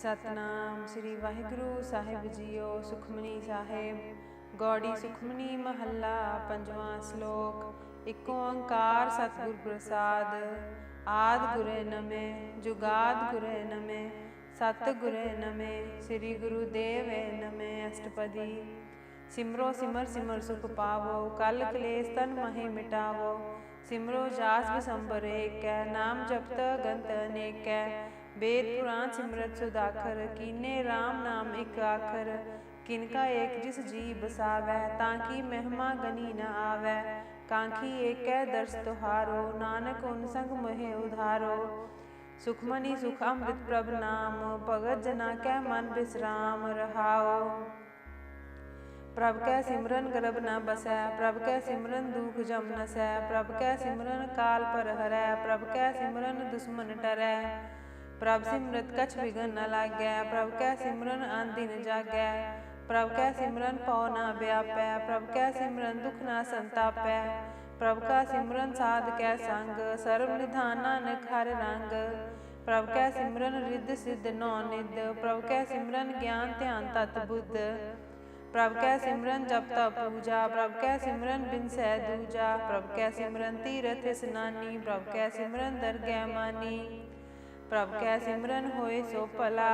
सतनाम श्री वाहिगुरु साहिब जीओ। सुखमनी साहिब गौड़ी सुखमनी महला पंजवा श्लोक। एक ओंकार सतगुर प्रसाद। आद गुरे नमे जुगाद गुरे नमे सत गुरे नमे श्री गुरुदेव नमे। अष्टपदी। सिमरो सिमर सिमर सुख पावो कल कलेस तन महे मिटावो। सिमरो जास बिसंबर एक नाम जपत गंत अनेक। वेद पुराण सिमरत सुदाखर कीने राम नाम एक आखर। किनका एक जिस जी बसावै ताकि महिमा गनी न आवै। कांखी एक दर्श तुहारो नानक उन संग मोहे उधारो। सुखमनी सुख अमृत प्रभ नाम भगत जना कै मन बिसराम रहाओ। प्रभ कै सिमरन गर्भ न बसै प्रभ कै सिमरन दुख जम नसै। प्रभ कै सिमरन काल पर हरै प्रभ कै सिमरन दुश्मन टरै। प्रभ सिमरत कछ विघन न लागै प्रभ कै सिमरन आन दिन जागै। प्रभ कै सिमरन पौ न व्यापै प्रभ कै सिमरन दुख न संतापै। प्रभ का सिमरन साध कै संग सर्व निधान नानक हर रंग। प्रभ कै सिमरन रिद्ध सिद्ध नौ निध प्रभ कै सिमरन ज्ञान ध्यान तत बुद्ध। प्रभ कै सिमरन जप तप पूजा प्रभ कै सिमरन बिनसै दूजा। प्रभ कै सिमरन तीरथ स्नानी प्रभ कै सिमरन दरगह मानी। प्रभ कै सिमरन होए सो भला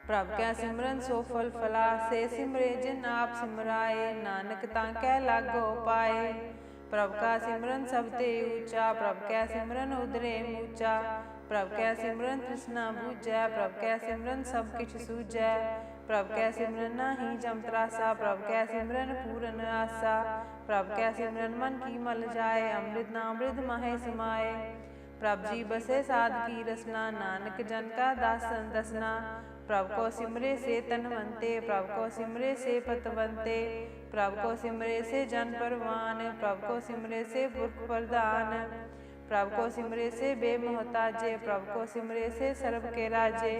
प्रभ कै सिमरन सो फल फला। से सिमरे जिन आप सिमराए नानक तांकै लागो पाए। प्रभ का सिमरन सब ते ऊंचा प्रभ कै सिमरन उदरे मूचा। प्रभ कै सिमरन तृष्णा बूझै प्रभ कै सिमरन सब किछ सूझै। प्रभ कै सिमरन नाही जम त्रासा प्रभ कै सिमरन पूरन आसा। प्रभ कै सिमरन मन की मल जाए अमृत नामृत माहे समाए। प्रभ जी बसे साध की रसना नानक जन का दासन दसना। प्रभ को सिमरे से तनवंते प्रभ को सिमरे से पतवंते। प्रभ को सिमरे से जन परवान प्रभ को सिमरे से पुरख प्रधान। प्रभ को सिमरे से बेमोहताजे प्रभ को सिमरे से सर्व के राजे।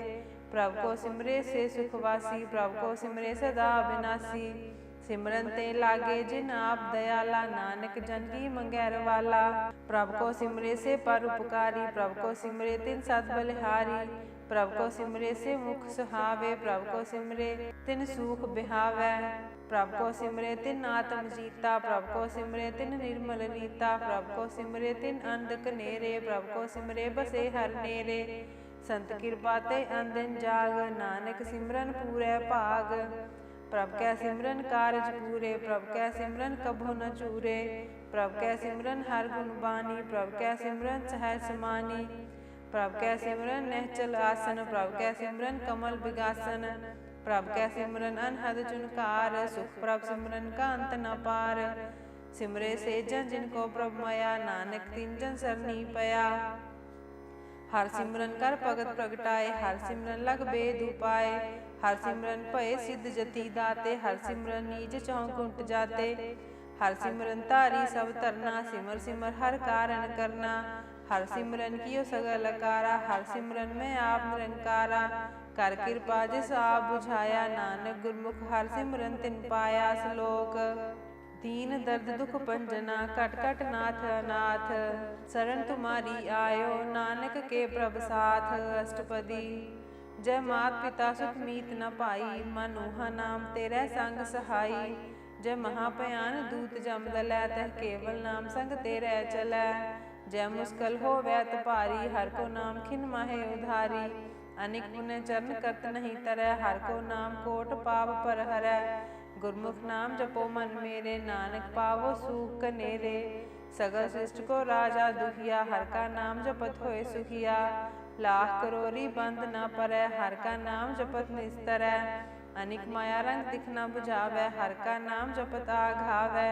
प्रभ को सिमरे से सुखवासी प्रभ को सिमरे सदा अविनाशी। सिमरन ते लागे जिन आप दयाला नानक जन की मंगैर वाला। प्रभ को सिमरे से परोपकारी प्रभ को सिमरे तिन सद बलिहारी। प्रभ को सिमरे से मुख सुहावे प्रभ को सिमरे तिन सूख बिहावै। प्रभ को सिमरे तिन आत्म जीता प्रभ को सिमरे तिन निर्मल रीता। प्रभ को सिमरे तिन अंध कनेरे प्रभ को सिमरे बसे हर नेरे। संत कृपा ते अंधन जाग नानक सिमरन पूरै भाग। प्रभ कै सिमरन कारज पूरे प्रभ कै सिमरन कभो न चूरे। प्रभ कै सिमरन हर गुण बानी प्रभ कै सिमरन सहज समानी। प्रभ कै सिमरन निहचल आसन प्रभ कै सिमरन कमल बिगासन। प्रभ कै सिमरन अनहद चुनकार सुख प्रभ सिमरन का अंत न पार। सिमरे से जन जिनको प्रभ माया नानक तिन जन सरनी पया। हर सिमरन कर भगत प्रगटाए हर सिमरन लग बेद उपाय। हर सिमरन भय सिद्ध जति दाते हर सिमरन नीच चौं कुंट जाते। हर सिमरन तारी सब तरना सिमर सिमर हर कारण करना। हर सिमरन कियो सगल कारा हर सिमरन में आप निरंकारा। कर कृपा जिस आप बुझाया नानक गुरमुख हर सिमरन तिन पाया। श्लोक। दीन दर्द दुख पंजना कट कट नाथ अनाथ। शरण तुम्हारी आयो नानक के प्रभ साथ। अष्टपदी। जय मात पिता सुत मीत न पाई मनुहा नाम तेरे संग सहाई। जय महाभयान दूत जम दलै तह केवल नाम संग तेरे चलै। जय मुश्किल होवै भारी हर को नाम खिन माहे उधारी। अनिक पुण्य चरण करत नहीं तरै हर को नाम कोट पाप पर हरै। गुरमुख नाम जपो मन मेरे नानक पावो सूख कनेरे। सगल सृष्टि को राजा दुखिया हर का नाम जपत होए सुखिया। लाख करोरी बंद न परै हर का नाम जपत निस्तरै। अनिक माया रंग दिख न बुझावै हर का नाम जपत आघावै।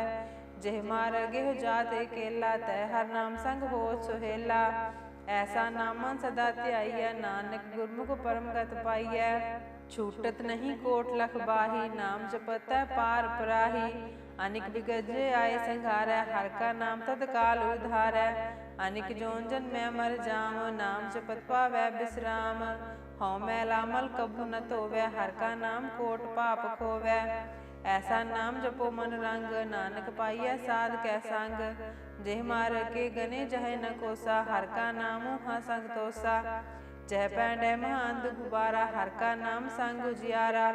जेह मार गेह जात अकेला तै हर नाम संग हो सुहेला। ऐसा नामन सदा ध्याइयै नानक गुरमुख परम गत पाइयै। छूटत नहीं कोट लख बाही नाम जपत पार पराही। अनिक बिगजे आए संघारै हर का नाम तत्काल उधारै। अनिक जोन जन मैं मर जाम नाम जपत पावै बिश्राम। हौ मैला मल कभु न धोवै हर का नाम कोट पाप खोवै। ऐसा नाम जपो मन रंग नानक पाइयै साध कै संग। जेह मार के गने जहे न कोसा हर का नाम हाँ संग तोसा। जय पैंडे महान दुख बारा, हर का नाम संग उजियारा।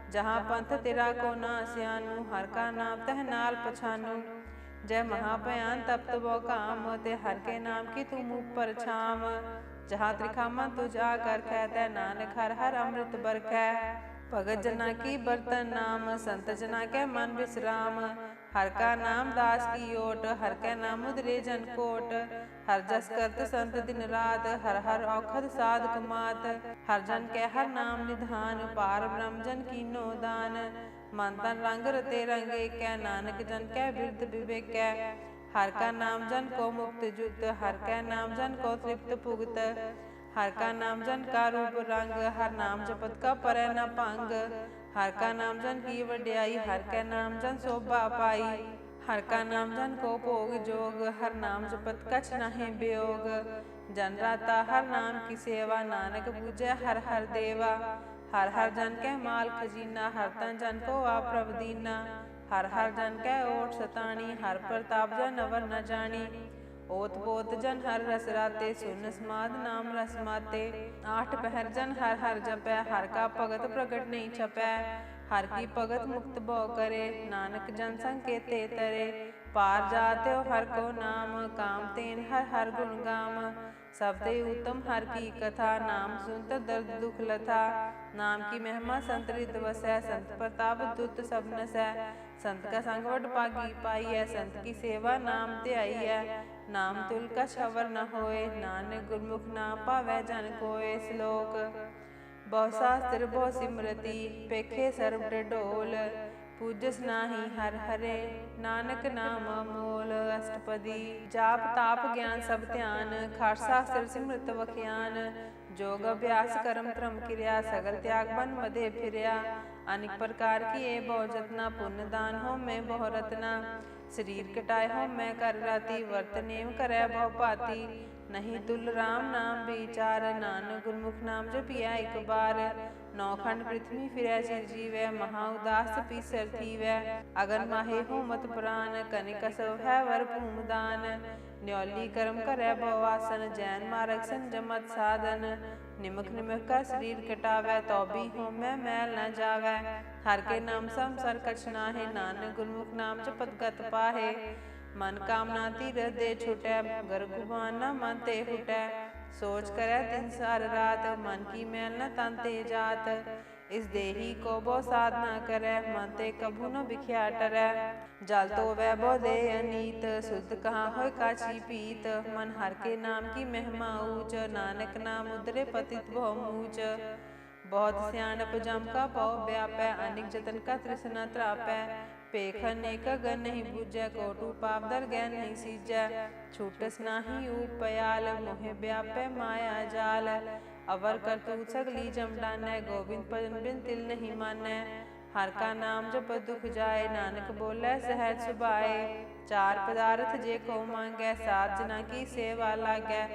जहाँ पंथ तेरा को ना सियानू, हर का नाम तह नाल पछानू। जय महाभयान तप्त बो काम, ते हर के नाम की तुम ऊपर छाम। जहाँ त्रिखामा तुझ आकर कहते, नानक हर हर अमृत बरकै। भगत जना की बर्तन नाम, संत जना के मन विश्राम। हर का नाम दास की ओट, हर के नाम उदरे जन कोट। हर जस करत संत दिन रात, हर हर औखद साध कुमात। हर जन के हर नाम निधान, पार ब्रह्म जन कीनो दान। मन तन रंग रते रंग एकै, नानक जन कै बिरद विवेकै। हर का नाम जन को मुक्त जुत, हर कै नाम जन को तृप्त पुगत। हर का नाम जन का रूप रंग, हर नाम जपत का परै न भंग। हर का नाम जन की वड्याई, हर कै नाम जन शोभा पाई। हर का नाम जन को भोग जोग, हर नाम जपत कछ नाहि वियोग। जन राता हर नाम की सेवा, नानक पूजै हर हर देवा। हर हर जन कै माल खजीना, हर तन जन को आप प्रभ दीना। हर हर जन कै ओट सताणी, हर प्रताप जन अवर न जानी। ओत पोत जन हर रस राते, सुन समाद नाम रस माते। आठ पहर जन हर हर जपै, हर का भगत प्रगट नहीं छपै। हर की भगत मुक्त भो करे, नानक जन संग केते तरे। पार जाते हर को नाम, काम तेन हर हर गुण गाम। सबते उत्तम हर की कथा, नाम सुनत दर्द दुख लथा। नाम की महिमा संत रित वसै, संत प्रताप दुत सब नसै। संत का संग वड पागी पाई है, संत की सेवा नाम ते आई है। नाम तुल कछ अवर न होए, नानक गुरमुख नाम पावै जन कोय। श्लोक। बहु शास्त्र बहु सिमरति, पेखे सर्व डडोल। पूजस नाही हर हरे, नानक नाम अमोल। अष्टपदी। जाप ताप ज्ञान सब ध्यान, खाट शास्त्र सिमरत वख्यान। जोग अभ्यास करम क्रम क्रिया, सगल त्याग बन मधे फिरया। अनेक प्रकार की ए बहु जतना, पुण्य दान हो में बहु रत्ना। शरीर कटाए हो मैं कर राती, वर्त नेम करै बहु भांति। नहीं तुल राम नाम विचार, नानक गुरमुख नाम जपिया एक बार। नौखंड पृथ्वी फिरै चिर जीवै, महा उदास पीसर थीवै। अगन माहे हो मत पुराण, कनिक कसव है वर भूम दान। न्यौली कर्म करै बहु आसन, जैन मार्ग संजमत साधन। निमक निमक का शरीर कटावै, तो भी हो मैं मैल न जावै। हर के नाम संसर कछ नाहि, नानक गुरमुख नाम जपत गत पाहे। मन कामना तीरथ दे छुटै, गर गुमान न मन ते हुटै। सोच करै दिन सार रात, मन की मैल न तन ते जात। इस देही को बहु साधना करै, मन ते कभू न बिख्या टरै। जल तो वै बहु दे अनीत, शुद्ध कहाँ होय काछी पीत। मन हर के नाम की महिमा ऊंच, नानक नाम उदरे पतित बहु मूच। बहुत सियाणप जम का बहु व्यापै, अनेक जतन का तृष्णा त्रापै। पेख अनेक गन नहीं बूझै, कोटु पाप दर गै नहीं सीजै। छूटस नाही उपयाल, मोहे व्यापै माया जाल। अवर करतूत सगली जम डानै, गोविंद भजन बिन तिल नहीं मानै। हर का नाम जप दुख जाए, नानक बोलै सहज सुभाए। चार पदार्थ जे को मांगै, सात जना की सेवा लागै।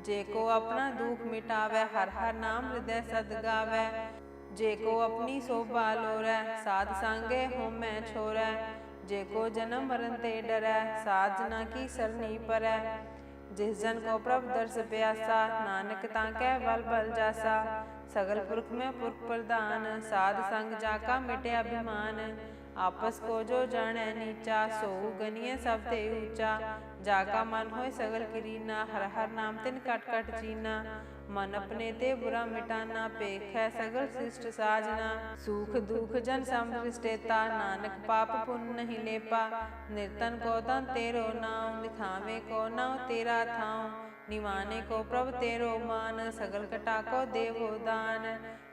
जे को अपना दुख मिटावै, हर हर नाम हृदय सद गावै। जे को अपनी शोभा लोरै, साध संगे होमै छोरै। जे को जन्म मरण ते डरै, साध जना की सरनी परै। जिस जन को प्रभु दर्श प्यासा, नानक ताकै बल बल जासा। सगल पुरख में पुरख प्रधान, साध संग जाका मिटे अभिमान। आपस को जो जाने नीचा, सोऊ गनिये सब ते ऊंचा। जाका मन होय सगल किरीना, हर हर नाम तिन कट कट चीना। मन अपने ते बुरा मिटाना, पेख है सगल शिष्ट साजना। सुख दुख जन सम दृष्टेता, नानक पाप पुण्य नहीं लेपा। निर्तन को तन तेरो नाम, निथावे को नाम तेरा थाव। निवाने को प्रभ तेरो मान, सगल कटा को देवो दान।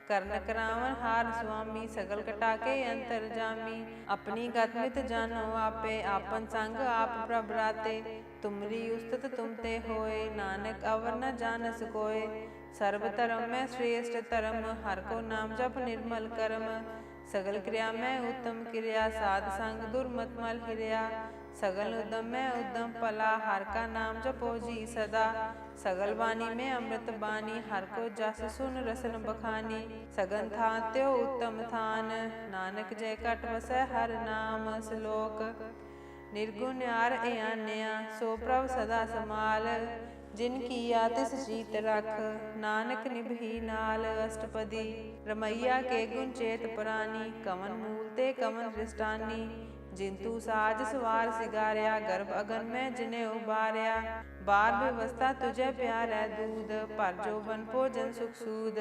कर्ण करावन हार स्वामी, सगल कटा के अंतर जामी। अपनी गतमित जानो आपे, आपन संग आप प्रभ राते। तुमरी उस्तत तुम ते होए, नानक अवर न जानस कोय। सर्व धर्म में श्रेष्ठ धर्म, हर को नाम जप निर्मल कर्म। सगल क्रिया में उत्तम क्रिया, साध संग दुर्मत मल हिरिया। सगल उद्यम में उद्यम फला, हर का नाम जपो जी सदा। सगल वाणी में अमृत बानी, हर को जस सुन रसन बखानी। सगन थान त्यो उत्तम थान, नानक जय कट वसै हर नाम। श्लोक। निर्गुण यार ए आन्या, सो प्रभ सदा समाल। जिन किया तिस जीत रख, नानक निभही नाल अष्टपदी। रमैया के गुण चेत पुरानी, कवन मूल ते कवन दृष्टानी। जिंतु साज सवार सिगारिया, गर्भ अगन में जिने उबारिया। बार व्यवस्था तुझे प्यारै दूध, पर जो बन भोजन सुख सूद।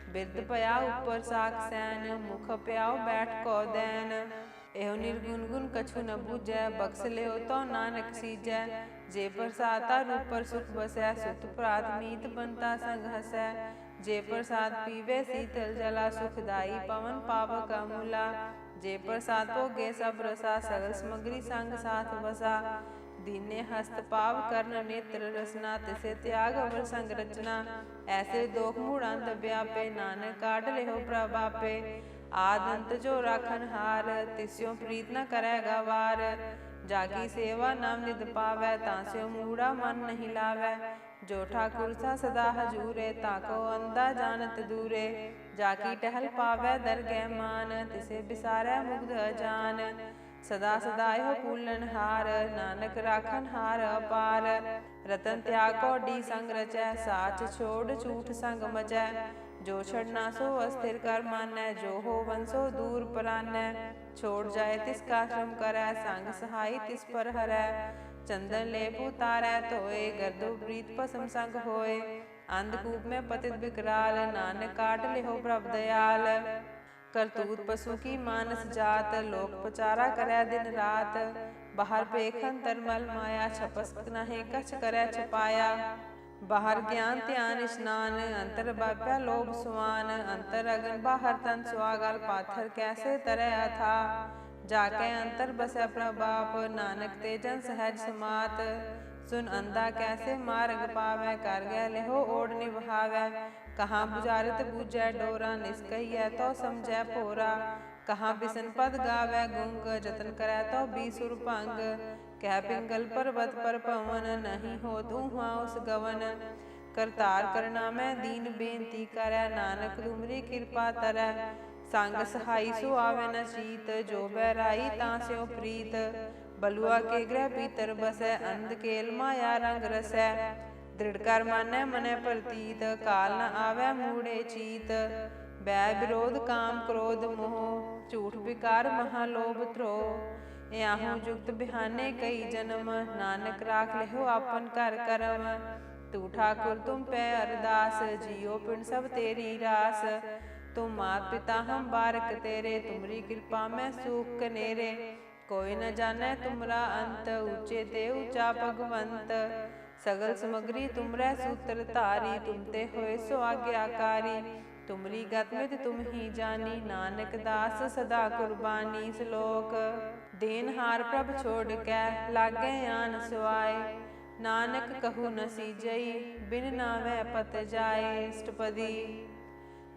बिरद पया ऊपर साक सैन, मुख प्याओ बैठ को दैन। एहो निर्गुण गुण कछु न बूझै, बख्श लेहो तो नानक सीजै। जे प्रसाता रूप पर सुख बसै, सुत प्रात मीत बनता संग हसै। जे प्रसाद पीवे शीतल जला, सुखदाई पवन पावक अमूला। जे प्रसाद भोगे सब रसा, सगल समग्री संग साथ बसा। दीने हस्त पाव कर्ण नेत्र रसना, तिसे त्याग अवर संग रचना। ऐसे दोख मूढ़ अंत व्यापे, नानक काट लेहो प्रभ आपे। आद अंत जो राखन हार, तिस्यो प्रीत न करेगा वार। जाकी सेवा नाम निद पावै, तास्यो मूढ़ा मन नहीं लावै। जो ठाकुर सा सदा हजूरे, ताको अंधा जानत दूरे। जाकी टहल पावै दरगह मान, तिसे बिसारै मुग्ध अजान। सदा सदा हो फूलन हार, नानक राखन हार अपार। रतन त्याग कौडी संग रचै, साच छोड़ झूठ संग मचै। जो छड़ना सो अस्थिर कर मानै, जो हो वंसो दूर परानै। छोड़ जाए तिसका श्रम करै, संग सहाई तिस पर हरै। चंदन लेप उतारै धोए, गर्दो प्रीत पसम संग होए। अंधकूप में पतित विकराल, नानक काट लेहो प्रभ दयाल। करतूत पशु की मानस जात, लोक पचारा करै दिन रात। बाहर पेखन तरमल माया, छपस नहे कछ करै छपाया। बाहर ज्ञान ध्यान स्नान, अंतर बाप्या लोभ सुवान। अंतर अगन बाहर तन सुआगल, पाथर कैसे तरह अथा। जाके अंतर बसै प्रभाप, नानक ते जन सहज समात। सुन अंधा कैसे मार्ग पावै, कर गै लेहो ओढ़ निभावै। कहाँ बुझारत बूझै डोरा, निष्कहियै तो समझै फोरा। कहाँ बिसन पद गावै गुंग, जतन करै तो बीसुर भंग। कह पिंगल पर्वत पर पवन, नहीं होत ऊहा उस गवन। करतार करना में दीन बेनती करै, नानक तुमरी कृपा तरै। संग सहाई सो आवे न चीत, जो बैराई तास्यो प्रीत। बलुआ के ग्रह भीतर बसै, अंध केल माया रंग रसै। दृढ़ कर मानै मनै प्रतीत, काल न आवे मूढ़े चीत। बैर विरोध काम क्रोध मोह, झूठ विकार महालोभ द्रोह। याहू जुगत बिहाने कई जन्म, नानक राख लेहो आपन कर करम। तू ठाकुर तुम पे अरदास, जियो पिंड सब तेरी रास। तुम मात पिता हम बारक तेरे, तुमरी कृपा में सुख कनेरे। कोई न जाने तुमरा अंत, ऊंचे ते ऊंचा भगवंत। सगल समग्री तुमरे सूत्र धारी, तुम ते होए सो आज्ञाकारी। तुमरी गत मित तुम ही जानी, नानक दास सदा कुर्बानी। श्लोक देन हार प्रभ छोड़ कै, लागे आन सुआए। नानक कहु न सीजई, बिन नावै पत जाए। अष्टपदी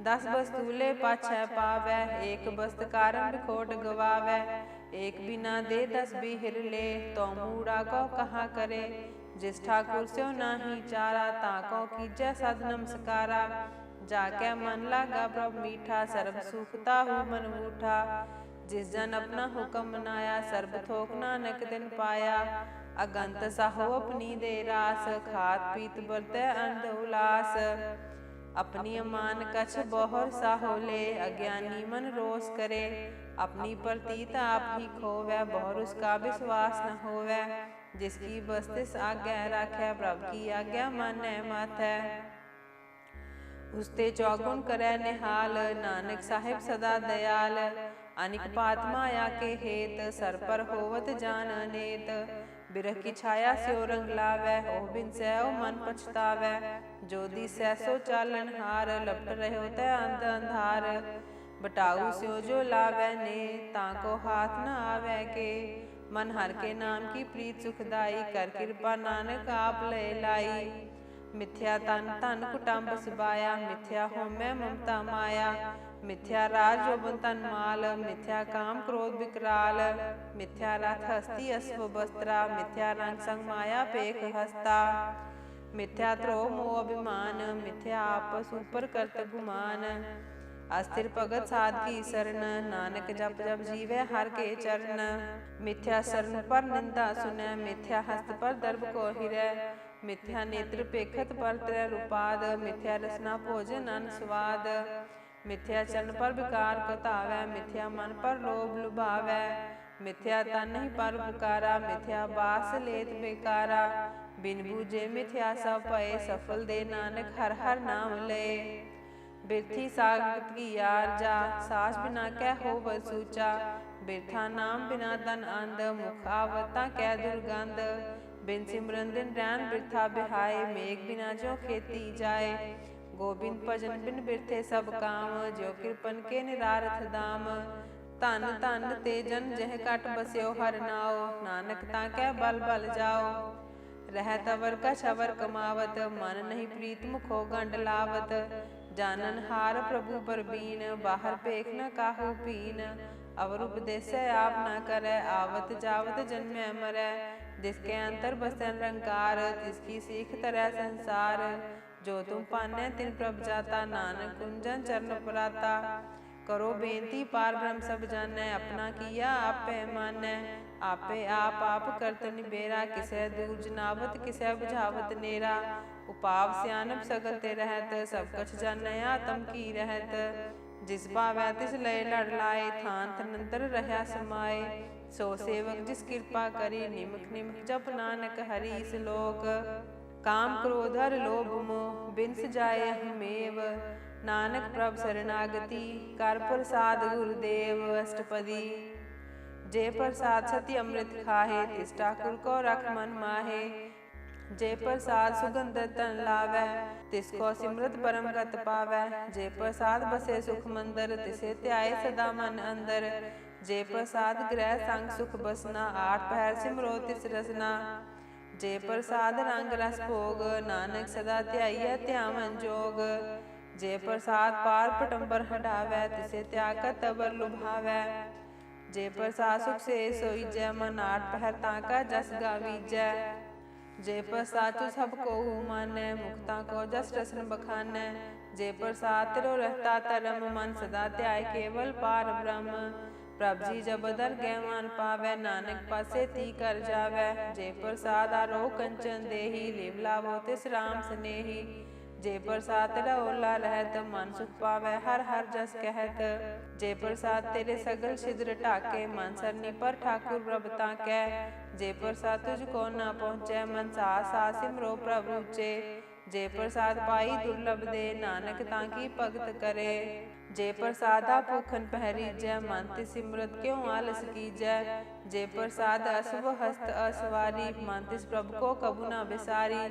10 वस्तु ले पाछै पावै, एक वस्त कारण खोट गवावै। एक बिना दे 10 बिहिर ले, तो मूढ़ा को कहा करे। जिस ठाकुर स्यो नाही चारा, ताको कीजै सद नमस्कारा। जाकै मन लागा प्रभ मीठा, सर्ब सुखता हूँ मन मूठा। जिस जन अपना हुक्म मनाया, सर्ब थोक नानक दिन पाया। अगंत साहो अपनी दे रास, खात पीत बरतै अंध उलास। अपनी अमान कछ बहुर साहो ले, अज्ञानी मन रोष करे। अपनी प्रतीत आप ही खोवै, बहुर उसका विश्वास न होवै। जिसकी बस्तिस आज्ञा राखै, प्रभु की आज्ञा मानै माथै। उसते चौगुण करै निहाल, नानक साहिब सदा दयाल। अनिक पात माया के हेत, सर पर होवत जान अनेत। बिरह की छाया स्यो रंग लावै, ओ बिन सै ओ मन पछतावै। जो दिसै सो चालन हार, लपट रहो तै अंध अंधार। बटाऊ स्यो जो लावै ने, ताको हाथ न आवै के। मन हर के नाम की प्रीत सुखदाई, कर कृपा नानक आप लय लाई। मिथ्या तन धन कुटुंब सबाया, मिथ्या होमै ममता माया। मिथ्या राज जोबन तन माल, मिथ्या काम क्रोध विकराल। मिथ्या रथ हस्ती अश्व वस्त्रा, मिथ्या रंग संग माया पेख हस्ता। मिथ्या द्रोह मोह अभिमान, मिथ्या आपस ऊपर करत गुमान। अस्थिर भगत साध की शरण, नानक जप जप जीवै हर के चरण। मिथ्या शरण पर निंदा सुनै, मिथ्या हस्त पर दर्भ को हिरै। मिथ्या नेत्र पेखत पर त्रै रूपाद, मिथ्या रसना भोजन अन स्वाद, मिथ्या चरण पर विकार कतावै, मिथ्या मन पर लोभ लुभावै, मिथ्या तन ही पर उपकारा, मिथ्या बास लेत बेकारा, बिन बूझे मिथ्या सब भय, सफल दे नानक हर हर नाम लय। बिरथी सागत की यार जा, सास बिना कै होवत सूचा, बिरथा नाम बिना धन अंध, मुख आवता कै दुर्गंध, बिन सिमरन दिन रैन बिरथा बिहाय, मेघ बिना जो खेती जाए, गोबिंद भजन बिन बिरथे सब काम, जो कृपन के निरारथ दाम, धन धन ते जन जह कट बस्यो हर नाओ, नानक ताकै बल बल जाओ, रहत अवर कछ अवर कमावत, मन नहीं प्रीत मुखो गंड लावत, जानन हार प्रभु परबीन, बाहर पेख न काहू पीन, अवर उपदेश आप न करे, आवत जावत जन्मै मरै, जिसके अंतर बसै निरंकार, तिसकी सीख तरह संसार, जो तुम पाने तिन प्रभ जाता, नानक कुंजन चरण पराता, करो बेनती पार ब्रह्म सब जानै, अपना किया आपे मानै, आपे आप करत निबेरा, किसै दूर जनावत किसै बुझावत नेरा, उपाव सियानप सगल ते रहत, सब कछ जानै आत्म की रहत, जिस भावै तिस लय लड़ लाए, थान तनंतर रहा समाए, सो सेवक जिस कृपा करी, निमक निमक जप नानक हरि श्लोक, काम क्रोध हर लोभ मोह, बिन सजाए हमेव, नानक प्रभ शरणागति, कर प्रसाद गुरुदेव अष्टपदी, जे प्रसाद सति अमृत खाहे, तिस ठाकुर को रख मन माहे, जे प्रसाद सुगंध तन लावै, तिसको सिमरत परम गत पावै, जे प्रसाद बसे सुख मंदर, तिसे ध्याए सदा मन अंदर, जे प्रसाद ग्रह संग सुख बसना, आठ पहर सिमरो तिस रसना, जे प्रसाद रंग रस भोग, नानक सदा ध्याइयै ध्यावन जोग, जे प्रसाद पार पटंबर हटावै, तिसे त्याग तबर लुभावै, जे प्रसाद सुख से सोईजै, मन आठ पहर ताका जस गावीजै, जे प्रसाद तू सब को मानै, मुक्ता को जस रसन बखानै, जे प्रसाद तिरो रहता धर्म, मन सदा ध्याय केवल पार ब्रह्म, प्रभ जी जब दर गैमान पावै, नानक पासे ती कर जावै, जे प्रसाद आरोह कंचन देही, लिव लावो तिस राम स्नेही, जे प्रसाद तेरा ओला रहत, मन सुख पावै हर हर जस कहत, जे प्रसाद तेरे सगल छिद्र ढाके, मन सरनी पर ठाकुर प्रभ ताकै, जे प्रसाद तुझको न पहुँचै, मन सास सास सिमरो प्रभु ऊचे, जे प्रसाद पाई दुर्लभ दे, नानक ताकी भगत करे, जे प्रसादा भूखन पहरीजै, मन तिस सिमरत क्यों आलस कीजै, जे प्रसाद असव हस्त असवारी, मन तिस प्रभु को कबू न बिसारी,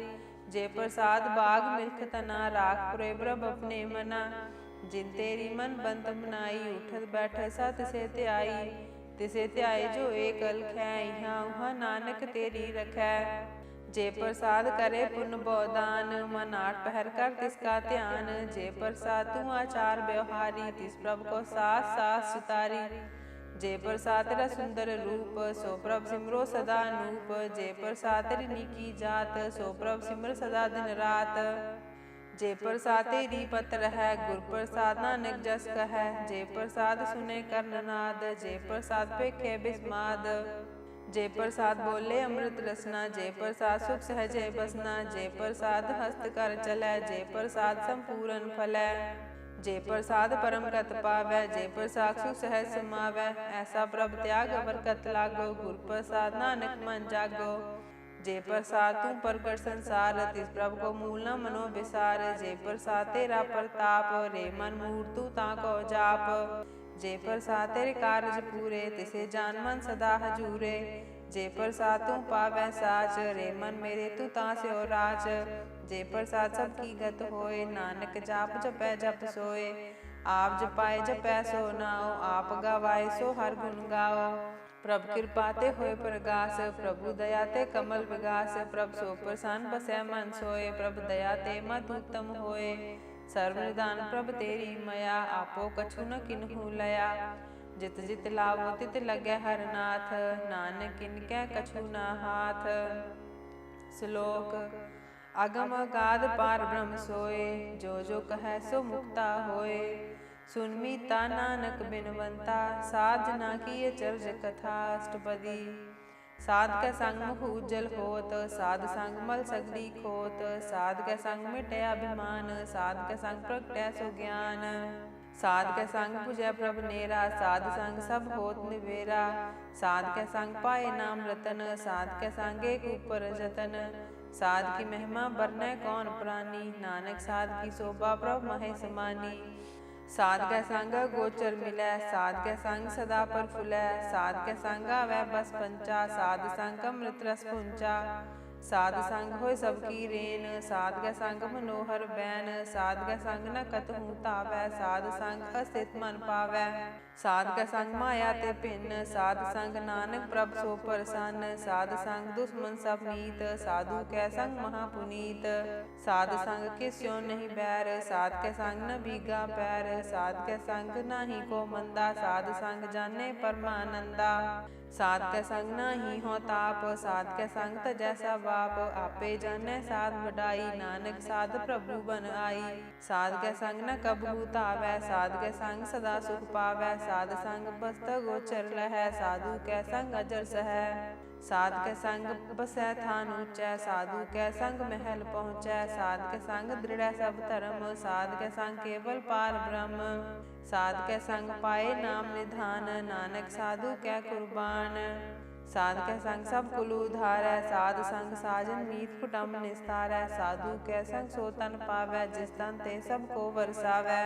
जे प्रसाद बाग मिल्ख तना, राख पुरे प्रभ अपने मना, जिन तेरी मन बंत बनाई, उठत बैठत सत से त्याई, तिसे त्याई जो एक अलख है, यहाँ उहाँ नानक तेरी रखै, जे प्रसाद करे पुण्य बौदान, मन आठ पहर कर तिसका ध्यान, जे प्रसाद तू आचार व्यवहारी, तिस प्रभ को सास सास सुतारी, जे प्रसाद तेरा सुंदर रूप, सो प्रभ सिमरो सदा अनूप, जे प्रसाद तेरी नीकी जात, सो प्रभ सिमर सदा दिन रात, जे प्रसाद तेरी पत्र है, गुर प्रसाद नानक जस कह, जे प्रसाद सुने कर्णनाद, जे प्रसाद पेखे बिस्माद, जे प्रसाद बोले अमृत रसना, जे प्रसाद सुख सहजे बसना, जे प्रसाद हस्त कर चलै, जे प्रसाद संपूर्ण फलै, जे प्रसाद परम गत पावै, जे प्रसाद सुख सहज समावै, ऐसा प्रभ त्याग बरकत लागो, गुर प्रसाद नानक मन जागो, जे प्रसाद तू प्रगट संसार, तिस प्रभ को मूल न मनो विसार, जे प्रसाद तेरा प्रताप, रे मन मूर तू ताको जाप, जे प्रसाद तेरे कारज पूरे, तिसे जान मन सदा हजूरे, जे प्रसाद तू पावै साच, रे मन मेरे तू तास्यो राच, जे प्रसाद सबकी गत होए, नानक जाप जपै जप सोए, आप जपाए जपै सो नाओ, आप गवाए सो हर गुण गाओ, प्रभ कृपा ते होए प्रगास, प्रभु दया ते कमल विगास, प्रभ सो प्रसन्न बसै मन सोए, प्रभ दया ते मत उत्तम होए, सर्व निदान प्रभ तेरी मया, आपो कछु न किन्हु लया, जित जित लावो तित लगे हर नाथ, नानक किनकै कछु न हाथ। श्लोक अगम अगाध पार ब्रह्म सोए, जो जो कहे सो मुक्ता होए, सुन मीता नानक बिनवंता, साध ना की चर्ज कथा। अष्टपदी। साध कै संग मुख उज्जल होत, साध संग मल सगली खोत। साध कै संग मिटै अभिमान, साध कै संग प्रगटै सो ज्ञान। साध कै संग पुजै प्रभ नेरा, साध संग सब होत निबेरा। साध कै संग पाए नाम रतन, साध कै संग एक ऊपर जतन। साध की महिमा बरनै कौन प्राणी, नानक साध की शोभा प्रभ महे समानी। साध कै संग गोचर मिलै, साध कै संग सदा प्रफुल्लै। साध कै संग आवै बस पंचा, साध संग अमृत रस पुंचा। साध संग होय सबकी रेन, साध कै संग मनोहर बैन। साध कै संग न कतहु तावै, साध संग अस्थित मन पावै। साध कै संग माया ते भिन्न, साध संग नानक प्रभ सो प्रसन्न। साध संग दुश्मन सब मीत, साधु कै संग महापुनीत। साध संग किस्यो नहीं बैर, साध कै संग न भीगा पैर। साध कै संग नाही को मंदा, साध संग जाने परमानंदा। साध कै संग नाही हो ताप, साध कै संग तजै सब बाप। आपे जानै साध वडाई, नानक साध प्रभु बन आई। साध कै संग न कबहु तावै, साध कै संग सदा सुख पावै। साध संग बस्त गोचर लहै, साधु कै संग अजर सहै। साध कै संग बसै थान ऊँचै, साधु कै संग महल पहुँचै। साध कै संग दृढ़ सब धर्म, साध कै संग केवल पार ब्रह्म। साध कै संग पाए नाम निधान, नानक साधु कै कुर्बान। साध कै संग सब कुल उधारै, साध संग साजन मीत कुटुम्ब निस्तारै। साधु कै संग सो तन पावै, जिस तन ते सब को बरसावै।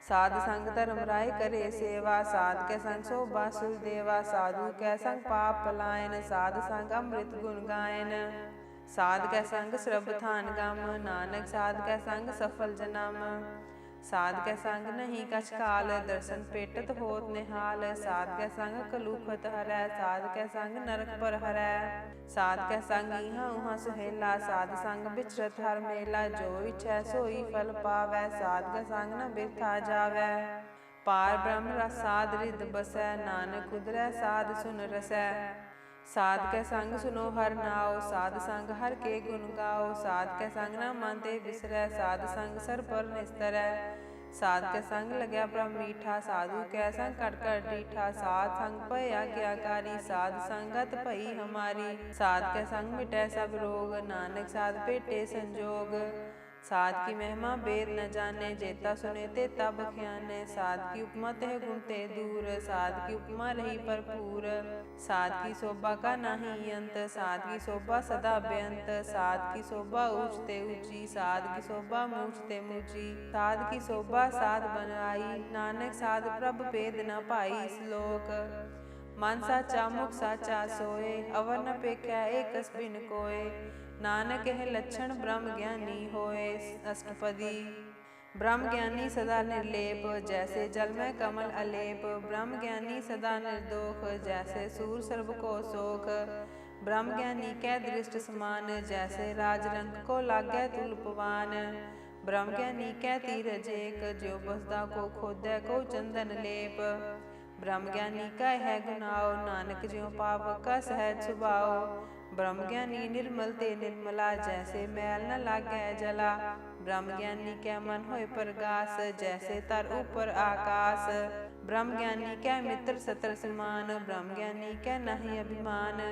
साध संग धर्म राय करे सेवा, साध कै संग शोभा सुर देवा। साधु कै संग पाप पलायन, साध संग अमृत गुण गायन। साध कै संग श्रभ थान गम, नानक साध कै संग सफल जन्म। साध कै संग नहीं कछ काल, दर्शन पेटत होत निहाल। साध कै संग कलुखत हरै, साध कै संग नरक पर हरै। साध कै संग इहाँ उहाँ सुहेला, साध संग बिचरत हर मेला। जो इच्छै सोई फल पावै, साध कै संग न बिरथा जावै। पार ब्रह्म रस साध रिद बसै, नानक उदरै साध सुन रसै। साध कै संग सुनो हर नाओ, साध संग हर के गुण गाओ। साध कै संग न मन ते बिसरै, साध संग सर पर निस्तरै। साध कै संग लग्या प्रभ मीठा, साधु कै संग कट कट डीठा। साध संग पय आज्ञाकारी, साध संगत भई हमारी। साध कै संग मिटै सब रोग, नानक साध भेटे संजोग। साध की महिमा बेद न जाने, जेता सुने तेता बख्याने। साध की उपमा तह गुण ते दूर, साध की उपमा रही भरपूर। साध की शोभा का नाही अंत, साध की शोभा सदा बेअंत। साध की शोभा ऊँच ते ऊँची, साध की शोभा मूँछ ते मूँची। साध की शोभा साध बन आई, नानक साध प्रभ भेद न पाई। श्लोक मन साचा मुख साचा सोए, अवर न पेख्या एकस बिन कोय। नानक यह लक्षण ब्रह्म ज्ञानी होए। अष्टपदी ब्रह्म ज्ञानी सदा निर्लेप, जैसे जल में कमल अलेप। ब्रह्म ज्ञानी सदा निर्दोष, जैसे सूर सर्व को सोख। ब्रह्म ज्ञानी कै दृष्ट समान, जैसे राजरंग को लागै तुलपवान। ब्रह्म ज्ञानी कै तीरज एक, ज्यो बसदा को खोदै को चंदन लेप। ब्रह्म ज्ञानी का है गुनाओ, नानक ज्यों पावक का सहज सुभाओ। ब्रह्म ज्ञानी निर्मल ते निर्मला, जैसे मैल न लागै जला। ब्रह्म ज्ञानी कै मन होय प्रगास, जैसे तर ऊपर आकाश। ब्रह्म ज्ञानी कै मित्र सतर समान, ब्रह्म ज्ञानी कै नहीं अभिमान।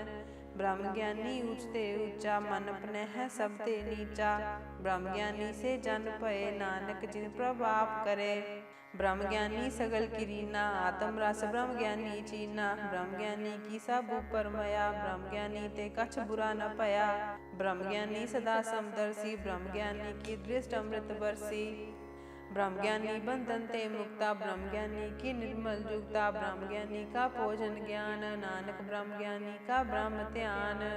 ब्रह्म ज्ञानी ऊँच ते ऊँचा, मन अपने है सब ते नीचा। ब्रह्म ज्ञानी से जन भये, नानक जिन प्रभ आप करे। ब्रह्म ज्ञानी सगल कीरीना, आत्म रस ब्रह्म ज्ञानी चीना। ब्रह्म ज्ञानी की सब ऊपर मया, ब्रह्म ज्ञानी ते कछ बुरा न पया। ब्रह्म ज्ञानी सदा समदर्शी, ब्रह्म ज्ञानी की दृष्ट अमृत बरसी। ब्रह्म ज्ञानी बंधन ते मुक्ता, ब्रह्म ज्ञानी की निर्मल जुगता। ब्रह्म ज्ञानी का भोजन ज्ञान, नानक ब्रह्म ज्ञानी का ब्रह्म ध्यान।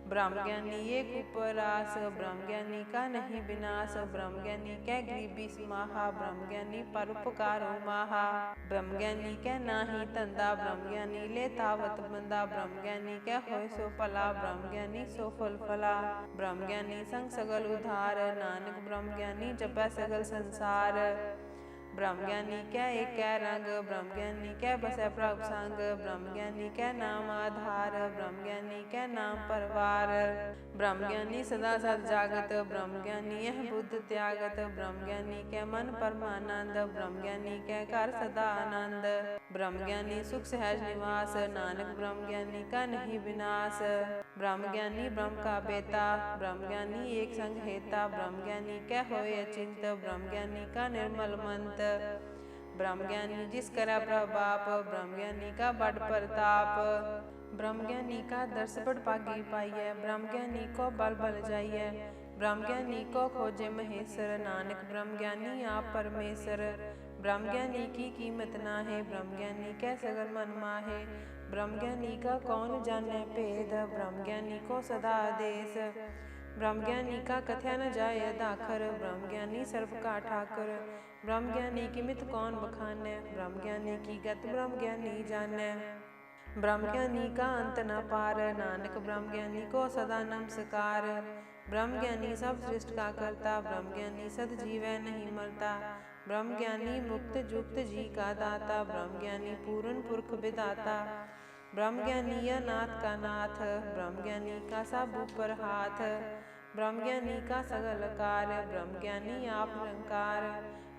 ब्रह्म ज्ञानी एक उपरास, ब्रह्म ज्ञानी का नहीं विनाश। ब्रह्म ज्ञानी कै गरीबी समाहा, ब्रह्म ज्ञानी परोपकार माहा। ब्रह्म ज्ञानी कै नाही धंधा, ब्रह्म ज्ञानी ले तावत बंदा। ब्रह्म ज्ञानी कै होय सो भला, ब्रह्म ज्ञानी सो फल फला। ब्रह्म ज्ञानी संग सगल उधार, नानक ब्रह्म ज्ञानी जपै सगल संसार। ब्रह्म ज्ञानी कै एक रंग, ब्रह्म ज्ञानी कै बसै प्रभ संग, ब्रह्म ज्ञानी कै नाम आधार, ब्रह्म ज्ञानी कै नाम परवार। ब्रह्म ज्ञानी सदा सद जागत, ब्रह्म ज्ञानी यह बुद्ध त्यागत, ब्रह्म ज्ञानी कै मन परमानंद, ब्रह्म ज्ञानी कै घर सदा आनंद। ब्रह्म ज्ञानी सुख सहज निवास, नानक ब्रह्म ज्ञानी का नहीं विनाश। ब्रह्म ज्ञानी ब्रह्म का बेता, ब्रह्म ज्ञानी एक संग हेता, ब्रह्म ज्ञानी कै होए अचिंत, ब्रह्म ज्ञानी का निर्मल मंत। ब्रह्म ज्ञानी जिस करै प्रभाप, ब्रह्म ज्ञानी का बड़ प्रताप। ब्रह्म ज्ञानी का दर्श बड़ पागी पाइय, ब्रह्म ज्ञानी को बल बल जाइय। ब्रह्म ज्ञानी को खोजे महेश्वर, नानक ब्रह्म ज्ञानी आप परमेश्वर। ब्रह्म ज्ञानी की कीमत ना है, ब्रह्म ज्ञानी कै सगर मन माहे। ब्रह्म ज्ञानी का कौन जाने भेद, ब्रह्म ज्ञानी को सदा आदेश। ब्रह्म ज्ञानी का कथ्या न जाय दाखर, ब्रह्म ज्ञानी सर्व का ठाकर। ब्रह्म ज्ञानी की मित कौन बखानै, ब्रह्म ज्ञानी की गत ब्रह्म ज्ञानी जानै। ब्रह्म ज्ञानी का अंत न पार, नानक ब्रह्म ज्ञानी को सदा नमस्कार। ब्रह्म ज्ञानी सब सृष्ट का करता, ब्रह्म ज्ञानी सद जीवै नहीं मरता। ब्रह्म ज्ञानी मुक्त जुक्त जी का दाता, ब्रह्म ज्ञानी पूर्ण पुरख विदाता। ब्रह्म ज्ञानी या नाथ का नाथ, ब्रह्म ज्ञानी का सब ऊपर हाथ। ब्रह्म ज्ञानी का सगल कार्य, ब्रह्म ज्ञानी आप निरंकार।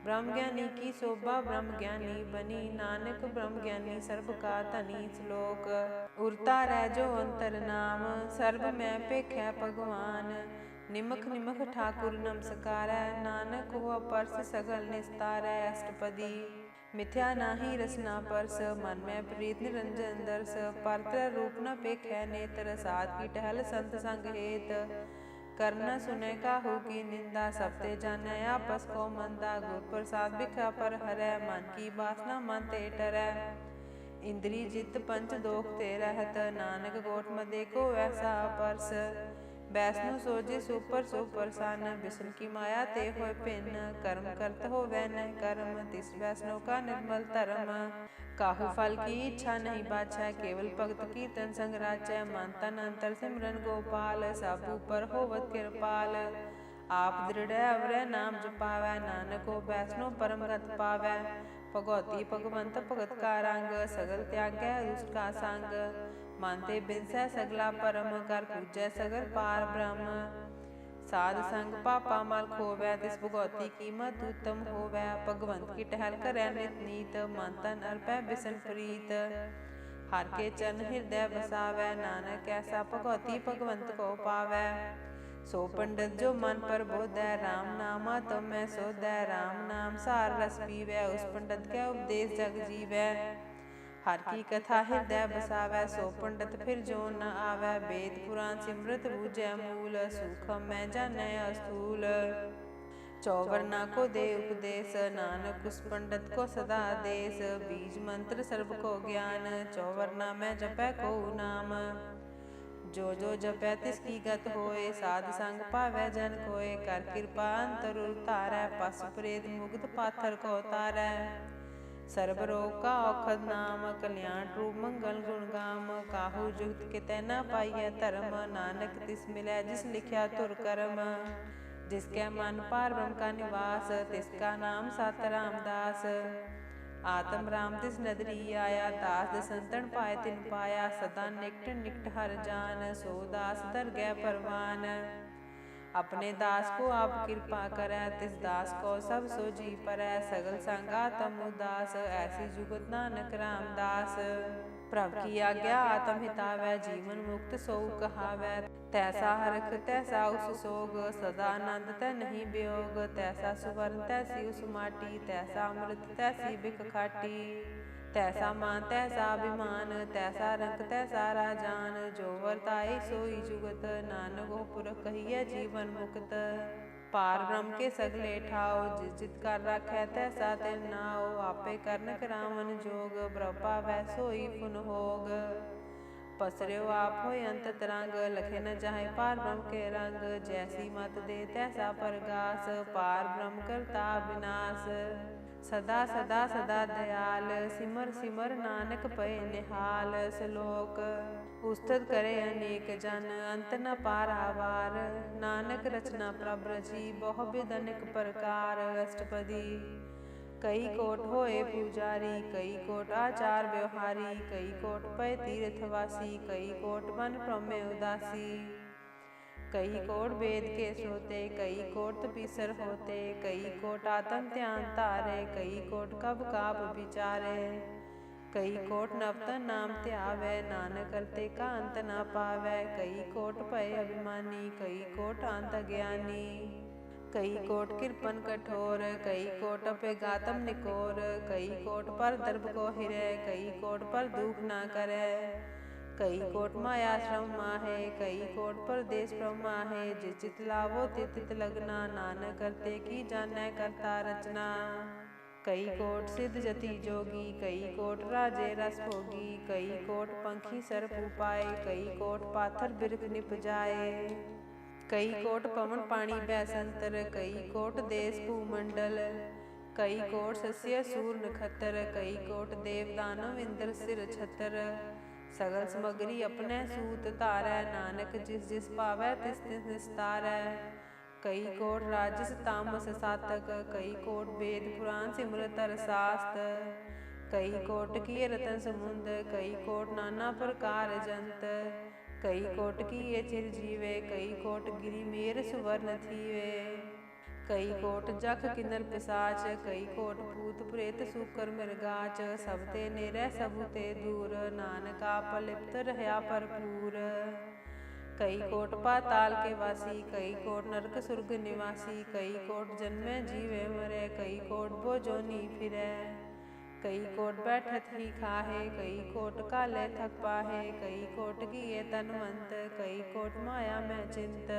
ब्रह्म ज्ञानी की शोभा ब्रह्म ज्ञानी बनी, नानक ब्रह्म ज्ञानी सर्व का धनी। श्लोक उरता रह जो अंतर नाम, सर्व में पेखै भगवान। निमख निमख ठाकुर नमस्कारै, नानक हुआ परस सगल निस्तारै। अष्टपदी मिथ्या नाही रसना परस, मन में प्रीत निरंजन दर्श। परतर रूप न पेखै नेत्र, साध की टहल संत संग हेत। करना सुने काहू की निंदा, सबते जाने आपस को मंदा। गुर प्रसाद बिखा पर हरै, मन की वासना मन ते टरै। इंद्री जित पंच दोख ते रहत, नानक गोट मदे को ऐसा परस। वैष्णु सोजे सुपर सुप्रसन्न, विष्णु की माया ते होय भिन्न। कर्म करत होवै न कर्म, तिस वैष्णव का निर्मल धर्म। काहू फल की इच्छा नहीं बाछै, केवल भगत कीर्तन संग राचै। मन तन अंतर सिमरन गोपाल, सब ऊपर होवत कृपाल। आप दृढ़ अवरै नाम जपावै, नानक हो वैष्णव परम गत पावै। भगवती भगवंत भगत का रंग, सगल त्यागै दुष्ट का संग। मानते बिनसै सगला परम, कर पूजै सगर पार ब्रह्म। साध संग पापा मल खोवै, तिस भगवती की मत उत्तम होवै। भगवंत की टहल करै नित नीत, मन तन अर्पै बिसन प्रीत। हर के चरण हृदय बसावै, नानक ऐसा भगवती भगवंत को पावै। सो पंडित जो मन पर बोधै, राम नामा तुम मैं सोधै। राम नाम सार रस पीवै, उस पंडित कै उपदेश जग जीवै। हर की कथा हृदय बसावै, सो पंडित फिर जो न आवै। वेद पुराण सिमरत बूझै मूल, सूखम मैं जानै अस्थूल। चौवर्णा को दे उपदेश, नानक उस पंडित को सदा आदेश। बीज मंत्र सर्व को ज्ञान, चौवर्णा में जपै को नाम। जो जो जपै तिसकी गत होए, साध संग पावै जन कोय। कर कृपा अंतर उतारै, पशु प्रेत मुग्ध पाथर को तारै। सर्व रोग का औखद नाम, कल्याण रूप मंगल गुण गाम। काहू जुगत कितै न पाइय धर्म, नानक तिस मिलै जिस लिखिया तुर कर्म। जिसके मन पार ब्रह्म का निवास, तिसका नाम सत रामदास। आत्म राम तिस नदरी आया, दास दसंतन पाए तिन पाया। सदा निकट निकट हर जान, सो दास दर गै परवान। अपने दास को आप कृपा करै, तिस दास को सब सो जी परै। सगल संगा तम उदास, ऐसी जुगत नानक रामदास। प्रभु की आज्ञा आत्म हितावै, जीवन मुक्त सो कहावै। तैसा हरख तैसा उस सोग, सदा आनंद तै नहीं वियोग। तैसा सुवर्ण तैसी उस माटी, तैसा अमृत तैसी बिक खाटी। तैसा मान तैसा अभिमान, तैसा रंग तैसा राजान। जो वर्ताए सोई जुगत, नानक हो पुरख कहिए जीवन मुक्त। पार ब्रह्म के सगले ठाओ, जिस जित कर रखै तैसा तिन नाओ। आपे करन करावन जोग, ब्रह्म पावै सोई पुन होग। पसर्यो आप होय अंत तरंग, लखे न जाहे पार ब्रह्म के रंग। जैसी मत दे तैसा परगास, पार ब्रह्म करता विनाश। सदा सदा सदा दयाल, सिमर सिमर नानक पए निहाल। श्लोक उस्तत करे अनेक जन, अंत न पारावार। नानक रचना प्रभ रची, बहु विध अनेक प्रकार। अष्टपदी कई कोट होए पुजारी, कई कोट आचार व्यवहारी, कई कोट पय तीर्थवासी, कई कोट बन प्रमेय उदासी, कई कोट वेद के सोते, कई कोट तपीसर होते, कई कोट आत्म ध्यान तारे, कई कोट कब काप विचारे, कई कोट नवतन नाम त्यावे, नानक करते का अंत ना पावे, कई कोट पय अभिमानी, कई कोट अंत ज्ञानी, कई कोट कृपन कठोर, कई कोट पे गातम निकोर, कई कोट पर दर्भ को हिरे, कई कोट पर दुख ना करे, कई कोट मायाश्रम माहे, कई कोट परदेश प्रमाहे, जिस चित लावो तित लगना, नानक करते की जाने करता रचना, कई कोट सिद्ध जति जोगी, कई कोट राजे रस भोगी, कई कोट पंखी सर्प उपाय, कई कोट पाथर बिरख निप जाए, कई कोट पवन पानी बैसंतर, कई कोट देश भूमंडल, कई कोट सस्य सूर नखतर, कई कोट देव दानव इंद्र सिर छतर, सगल समग्री अपने सूत तारै, नानक जिस जिस पावै तिस तिस निस्तारै, कई कोट राजस तामस सातक, कई कोट वेद पुराण सिमरत शास्त्र, कई कोट की रतन समुंद, कई कोट नाना प्रकार जंत, कई कोट की ये चिर जीवे, कई कोट गिरी मेर सुवर्ण थीवे, कई कोट जख किन्नर पिसाच, कई कोट भूत प्रेत सुकर मृगाच, सब ते निरह सबु ते दूर, नानक आप लिप्त रह्या भरपूर, कई कोट पाताल के वासी, कई कोट नरक सुर्ग निवासी, कई कोट जन्मे जीवे मरे, कई कोट बोजोनी फिरे, कई कोट बैठत ही खाहे, कई कोट काले थक पाहे, कई कोट किए तनवंत, कई कोट माया में चिंत,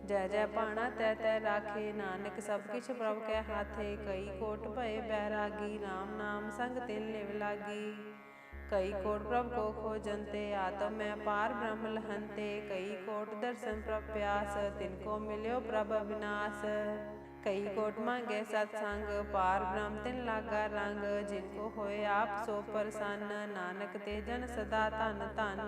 जय जय पाणा तै तै राखे, नानक सब किछ प्रभु के हाथे, कई कोट भय बैरागी, राम नाम संग तिल लिव लागी, कई कोट प्रभु को खोजनते, आत्म में पार ब्रह्म लहनते, कई कोट दर्शन प्रभ प्यास, तिनको मिल्यो प्रभ अविनाश, कई कोट मांगे सत्संग, पार ब्रह्म तिन लागा रंग, जिनको होए आप सो प्रसन्न, नानक ते जन सदा धन धन,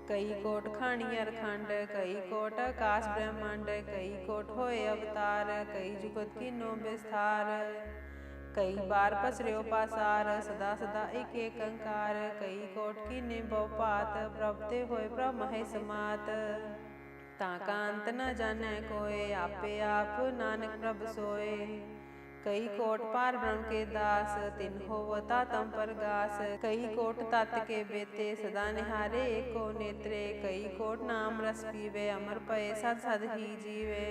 कई कोट खाणियर खंड, कई कोट आकाश ब्रह्मांड, कई कोट होए अवतार, कई जुगत की नो विस्तार, कई बार पसर्यो पासार, सदा सदा एक एक अंकार, कई कोट की निभो पात, प्रभ ते होए प्रभ महे समात, ताका अंत न जाने कोय, आपे आप नानक प्रभ सोए, कई कोट पार ब्रह्म के दास, तिन होवता तम परगास, कई कोट तत् के बेते, सदा निहारे एको नेत्रे, कई कोट नाम रस पीवे, अमर पए सद सद ही जीवे,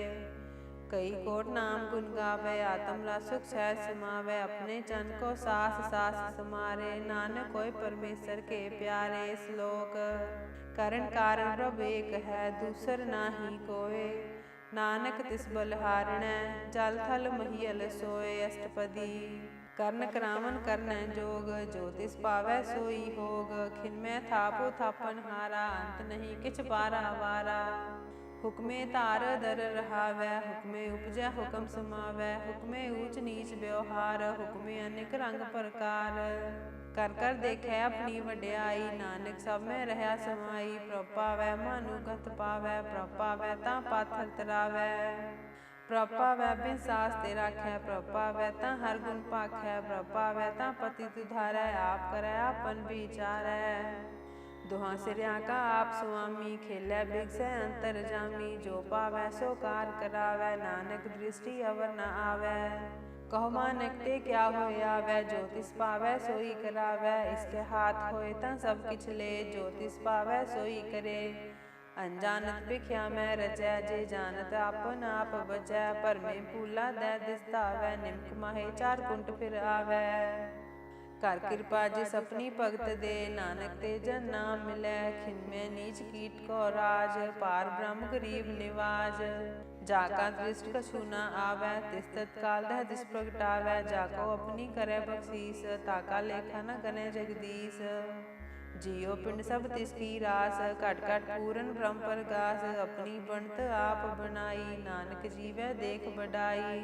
कई कोट नाम गुण गावे, आत्म रस सुख सहज समावे, अपने जन को सास सास समारे, नानक कोय परमेश्वर के प्यारे, श्लोक करण कारण प्रभ एक है, दूसर नाही कोय, नानक तिस बलहारणै, जल थल महियल सोए, अष्टपदी कर्ण करावन करनै जोग, जो तिस पावै सोई होग, खिनमै थापो थापन हारा, अंत नहीं किछ पारा वारा, हुक्मे तार दर रहावै, हुक्मे उपजै हुक्म समावै, हुक्मे ऊंच नीच व्यवहार, हुक्मे अनेक रंग प्रकार, कर कर देखे अपनी वड्याई, नानक सब में रह्या समाई, प्रभ पावै मानु गत पावै, प्रभ पावै तां पाथर तरावै, प्रभ पावै बिन सास ते राखै, प्रभ पावै तां हर गुण पाखै, प्रभ पावै तां पतित उधारै, आप करै आपन विचारै, दुहां सिरिया का आप स्वामी, खेलै बिगसै अंतर जामी, जो पावै सो कार करावै, नानक दृष्टि अवर न आवै, कहो मानक ते क्या होए आवै, जो तिस पावै सोई करावै, इसके हाथ होए तां सब किछ ले, जो तिस पावै सोई करे, अनजानत भिख्या में रचै, जे जानत आपन आप बचै, पर में फूला दै दिस दावै, निमक माहे चार कुंट फिर आवै, कर कृपा जिस अपनी भगत दे, नानक ते जन नाम मिलै, खिन में नीच कीट को राज, पार ब्रह्म गरीब निवाज, जाका दृष्ट कछु न आवै, तिस तत्काल दह दिस प्रगटावै, जाको अपनी करे बख्शीस, ताका लेखा न गने जगदीश, जियो पिंड सब तिसकी रास, घट घट पूरन ब्रह्म परगास, अपनी बनत आप बनाई, नानक जीवै देख बड़ाई,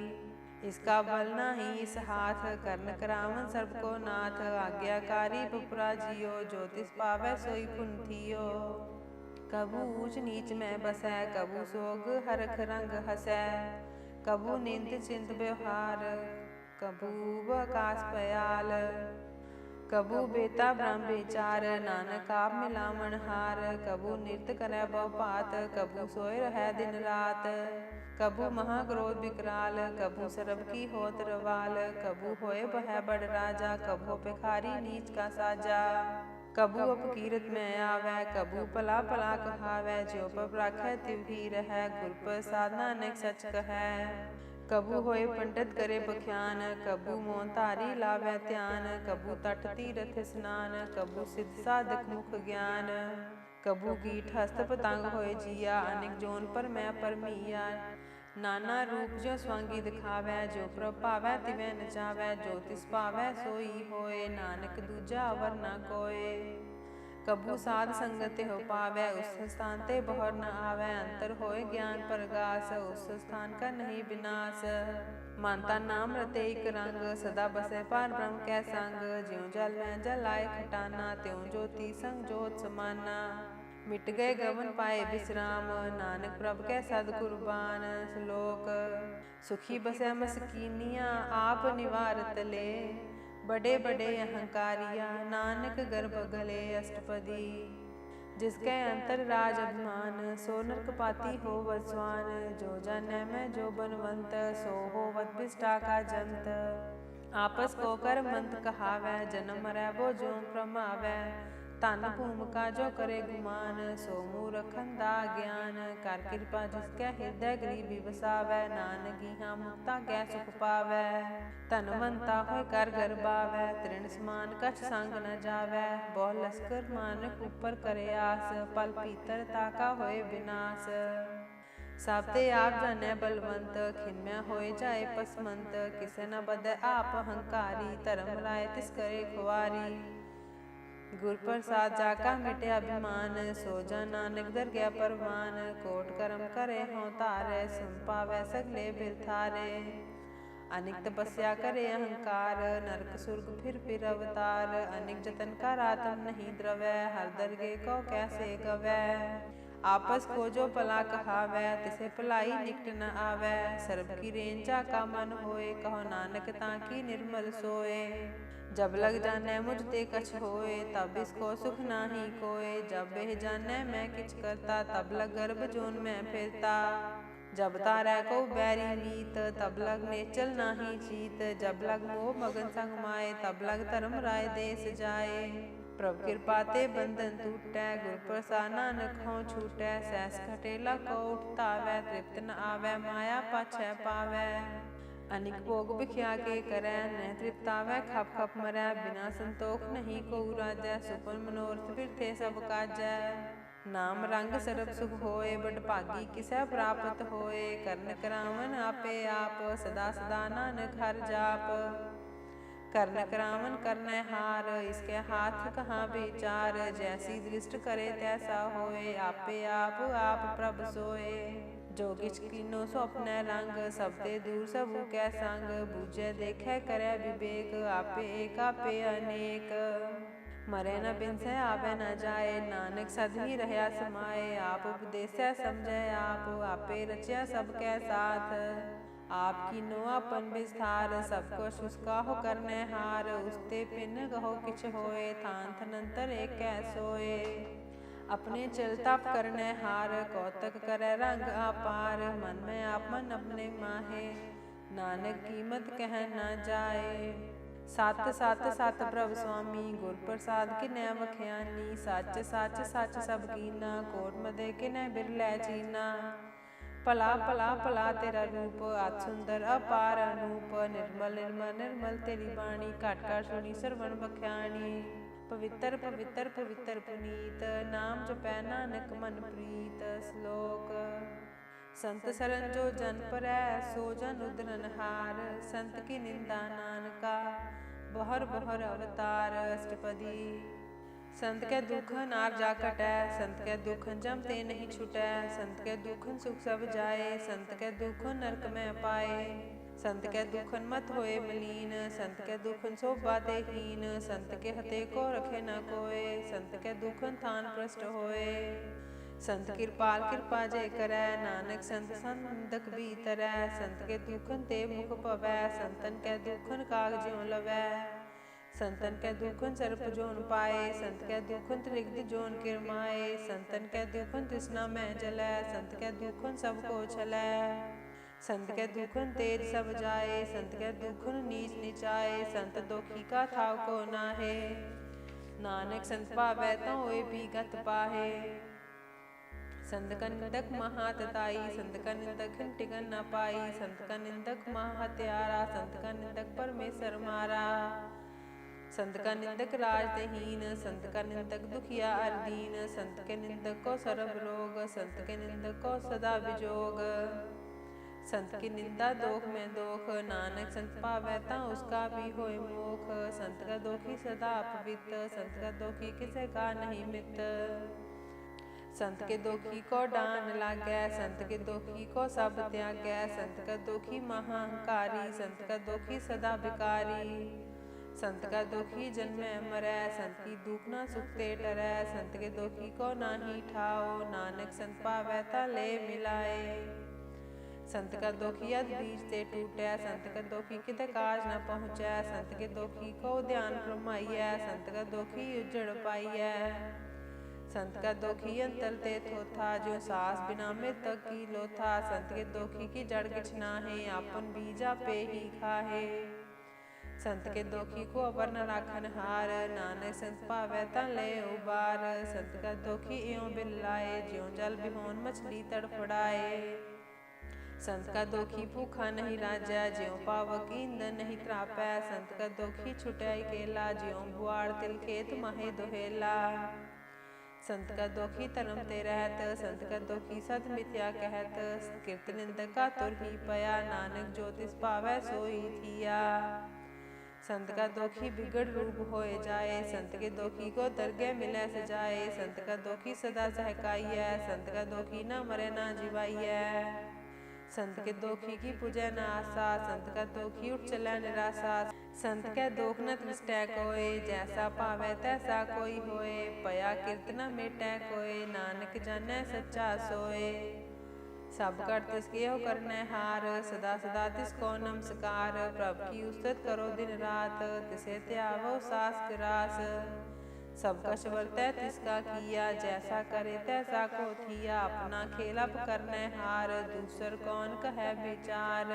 इसका बल नाही इस हाथ, कर्ण करावन सर्ब को नाथ, आज्ञाकारी पुपरा जियो, जो तिस पावै सोई पुन थियो, कबू ऊंच नीच में बसै, कबू सोग हरख रंग हसै, कबू निंद चिंत व्यवहार, कबू बकास पयाल। कबू बेता ब्रह्म बेचार, नानक आप मिलावन हार। कबू निरत करै बहु पात, कबू सोए रहै दिन रात। कबू महाक्रोध विकराल, कबू सरब की होत रवाल। कबू होए बह बड़ राजा, कबू भिखारी नीच का साजा। कबू अपकीरत में आवै, कबू पला पला कहावै। ज्यों पब राखै तिव ही रहै, गुर प्रसाद नानक सच कहै। कबू होए पंडित करे बख्यान, कबू मोन धारी लावै ध्यान। कबू तट तीरथ स्नान, कबू सिद्ध साधक मुख ज्ञान। कबू कीट हस्त पतंग होए जिया, अनेक जोन पर मैं परमिया। नाना रूप जो स्वांगी दिखावै, जो प्रभ पावै तिवै नचावै। जो तिस पावै सोई होए, नानक दूजा अवर न कोय। कबू साध संगत हो पावै, उस स्थान ते बहर न आवै। अंतर होए ज्ञान प्रगास, उस स्थान का नहीं विनाश। मानता नाम रते एक रंग, सदा बसै पार ब्रह्म कै संग। ज्यों जल में जल आए खटाना, त्यों ज्योति संग जोत समाना। मिट गए गवन पाए विश्राम, नानक प्रभ कै सद कुर्बान। श्लोक। सुखी बसै मस्कीनिया, आप निवारत ले। बड़े बड़े अहंकारिया, नानक गर्भ गले अष्टपदी। जिसके अंतर राज अभिमान, सो नरकपाती होवत स्वान। जो जानै मैं जो बनवंत, सो होवत बिष्टा का जंत। आपस को कर मंत कहावै, जन्म मरै वो जो प्रमावै। तन भूमिका जो करे गुमान, सो मूरखंदा ज्ञान। कर कृपा जिसकै हृदय गरीबी वसावै, नानक गिहा मुक्ता कै सुख पावै। धनवंता होय कर गरबावै, तृण समान कछ संग न जावै। बहु लश्कर मानक ऊपर करे आस, पल पीतर ताका होए विनाश। सब ते आप जानै बलवंत, खिन होए जाए पसमंत। किसे न बदै आप अहंकारी, धर्म राय तिस करे खुआरी। गुर प्रसाद जाका मिटे अभिमान, सो जा नानक दर गया परवान। कोट कर्म करे हों तारे, सुन पावै सगले बिरथारे। अनेक तपस्या करे अहंकार, नरक सुर्ग फिर अवतार। अनेक जतन कर आत्म नहीं द्रवै, हर दरगे को कैसे गवै। आपस को जो पला कहावै, तिसे भलाई निकट न आवै। सर्ब की रेंज जाका मन होए, कहो नानक ताकी निर्मल सोए। जब लग जानै मुझ ते कछ होए, तब इसको सुख नाही कोय। जब बेह जानै मैं किछ करता, तब लग गर्भ जोन में फिरता। जब तारै को बैरी मीत, तब लग नेचल नाही चीत। जब लग मोह मगन संग माए, तब लग धर्म राय देश जाए। प्रभ कृपा ते बंधन टूटै, गुर प्रसाद नानक हों छूटै। सहस खटेला को उठतावै, तृप्त न आवै माया पाछै पावै। अनिक भोग बिख्या के करै, न तृप्तावै खप खप मरै। बिना संतोख नहीं को राजै, सुपन मनोरथ बिरथे सब काजै। नाम रंग सरब सुख होए, बड़ भागी किसै प्राप्त होए। करन करावन आपे आप, सदा सदा नानक हर जाप। करन करावन करनै हार, इसके हाथ कहाँ विचार। जैसी दृष्ट करे तैसा होए, आपे आप प्रभ सोए। जो किछ कीनो स्वप्नै रंग, सब ते दूर सबू कै संग। बूझै देखै करै विवेक, आपे एक आपे अनेक। मरै न बिनसै आवे न जाए, नानक सद ही रहया समाए। आप उपदेसै समझै आप, आपे रचया सब कै साथ। आप कीनो अपन विस्तार, सब कुछ उसका हो करनै हार। उसते पिन कहो किछ होए, थान थनंतर एक कै सोए। अपने चल तप करनै हार, कौतक करै रंग अपार। मन में आप मन अपने माहे, नानक कीमत कह न जाए। सत सत सत प्रभ स्वामी, गुर प्रसाद किनै बख्यानी। सच सच सच सब कीना, कोट मदे किनै बिरलै चीना। भला भला भला तेरा रूप, अति सुंदर अपार अनूप। निर्मल निर्मल निर्मल तेरी बाणी, घट घट सुनी सरवण बख्यानी। पवित्र पवित्र पवित्र पुनीत, नाम जपै नानक मन प्रीत। श्लोक। संत सरन जो जन परै, सो जन उद्धरन हार। संत की निंदा नानका, बहर बहर अवतार। अष्टपदी। संत के दुखन आर जा कटै, संत के दुखन जम ते नहीं छुटै। संत के दुखन सुख सब जाए, संत के दुखन नरक में पाए। संत के दुखन मत होए मलीन, संत के दुखन शोभा ते हीन। संत के हते को रखे न कोय, संत के दुखन थान भ्रष्ट होए। संत कृपाल कृपा जय करै, नानक संत संदक भी तरੈ। संत के दुखन ते मुख पवै, संतन कै दुखन काग ज्यों लवै। संतन कै दुखन सर्प जोन पाए, संत कै दुखन त्रिगद जोन किरमाए। संतन कै दुखन तृष्णा में जलै, संत कै दुखन सब को छलै। संत कै दुखन तेज सब जाए, संत कै दुखन नीच निचाए। संत दोखी का थाव को नाहे, नानक संत पावै तो होए भी गत पाहे। संत का निंदक महातताई, संत का निंदक हिन टिकन न पाई। संत का निंदक महाहत्यारा, संत का निंदक परमेश्वर मारा। संत का निंदक राजहीन, संत का निंदक दुखिया अरदीन। संत के निंदक को सर्व रोग, संत के निंदक को सदा विजोग। संत की निंदा दोख में दोख, नानक संत पावै ता उसका भी होए मोख। संत का दोखी सदा अपवित, संत का दोखी किसे का नहीं मित। संत के दोखी को डान लागै, संत के दोखी को सब त्यागै। संत का दोखी महाअहंकारी, संत का दोखी सदा भिकारी। संत का दोखी जन्मै मरै, संत की दुख ना सुखते डरै। संत के दोखी को नाही ठाओ, नानक संत पावै ता ले मिलाए। संत का दोखी अध बीज ते टूटै, संत का दोखी कित काज न पहुँचै। संत के दोखी को ध्यान फरमाइयै, संत का दोखी उजड़ पाइयै। संत का दोखी अंतर ते थोथा, जो सास बिना मृतक की लोथा। संत के दोखी की जड़ किछ नाहे, आपन बीजा पे ही खाहे। संत के दोखी को अवर न राखन हार, नानक संत पावै ता ले उबार। संत का दोखी इयों बिल्लाए, ज्यों जल बिहोन मछली तड़फड़ाए। संत का दोखी भूखा नहीं राजै, ज्यों पावक ईंधन नहीं त्रापै। संत का दोखी छुटै अकेला, ज्यों बुआड़ तिल खेत माहे दोहेला। संत का दोखी धर्म ते रहत, संत का दोखी सत मिथ्या कहत। कीर्त निंदक का तुर ही पया, नानक जो तिस पावै सोई थिया। संत का दोखी बिगड़ रूप होए जाए, संत के दोखी को दरगह मिलै सजाए। संत का दोखी सदा सहकाइयै, संत का दोखी न मरे न जिवाइयै। संत के दोखी की पूजै न आसा, संत का दोखी उठ चलै निरासा। संत कै दोख न तृष्टै कोय, जैसा पावै तैसा कोई होए। पया कीर्त न मेटै कोय, नानक जानै सच्चा सोए। सब कर तिसके हो करनै हार, सदा सदा तिसको नमस्कार। प्रभु की उस्तत करो दिन रात, तिसे त्यावो सास ग्रास। सब कछ वर्तै तिसका किया, जैसा करे तैसा को थिया। अपना खेल अब करनै हार, दूसर कौन कहै विचार।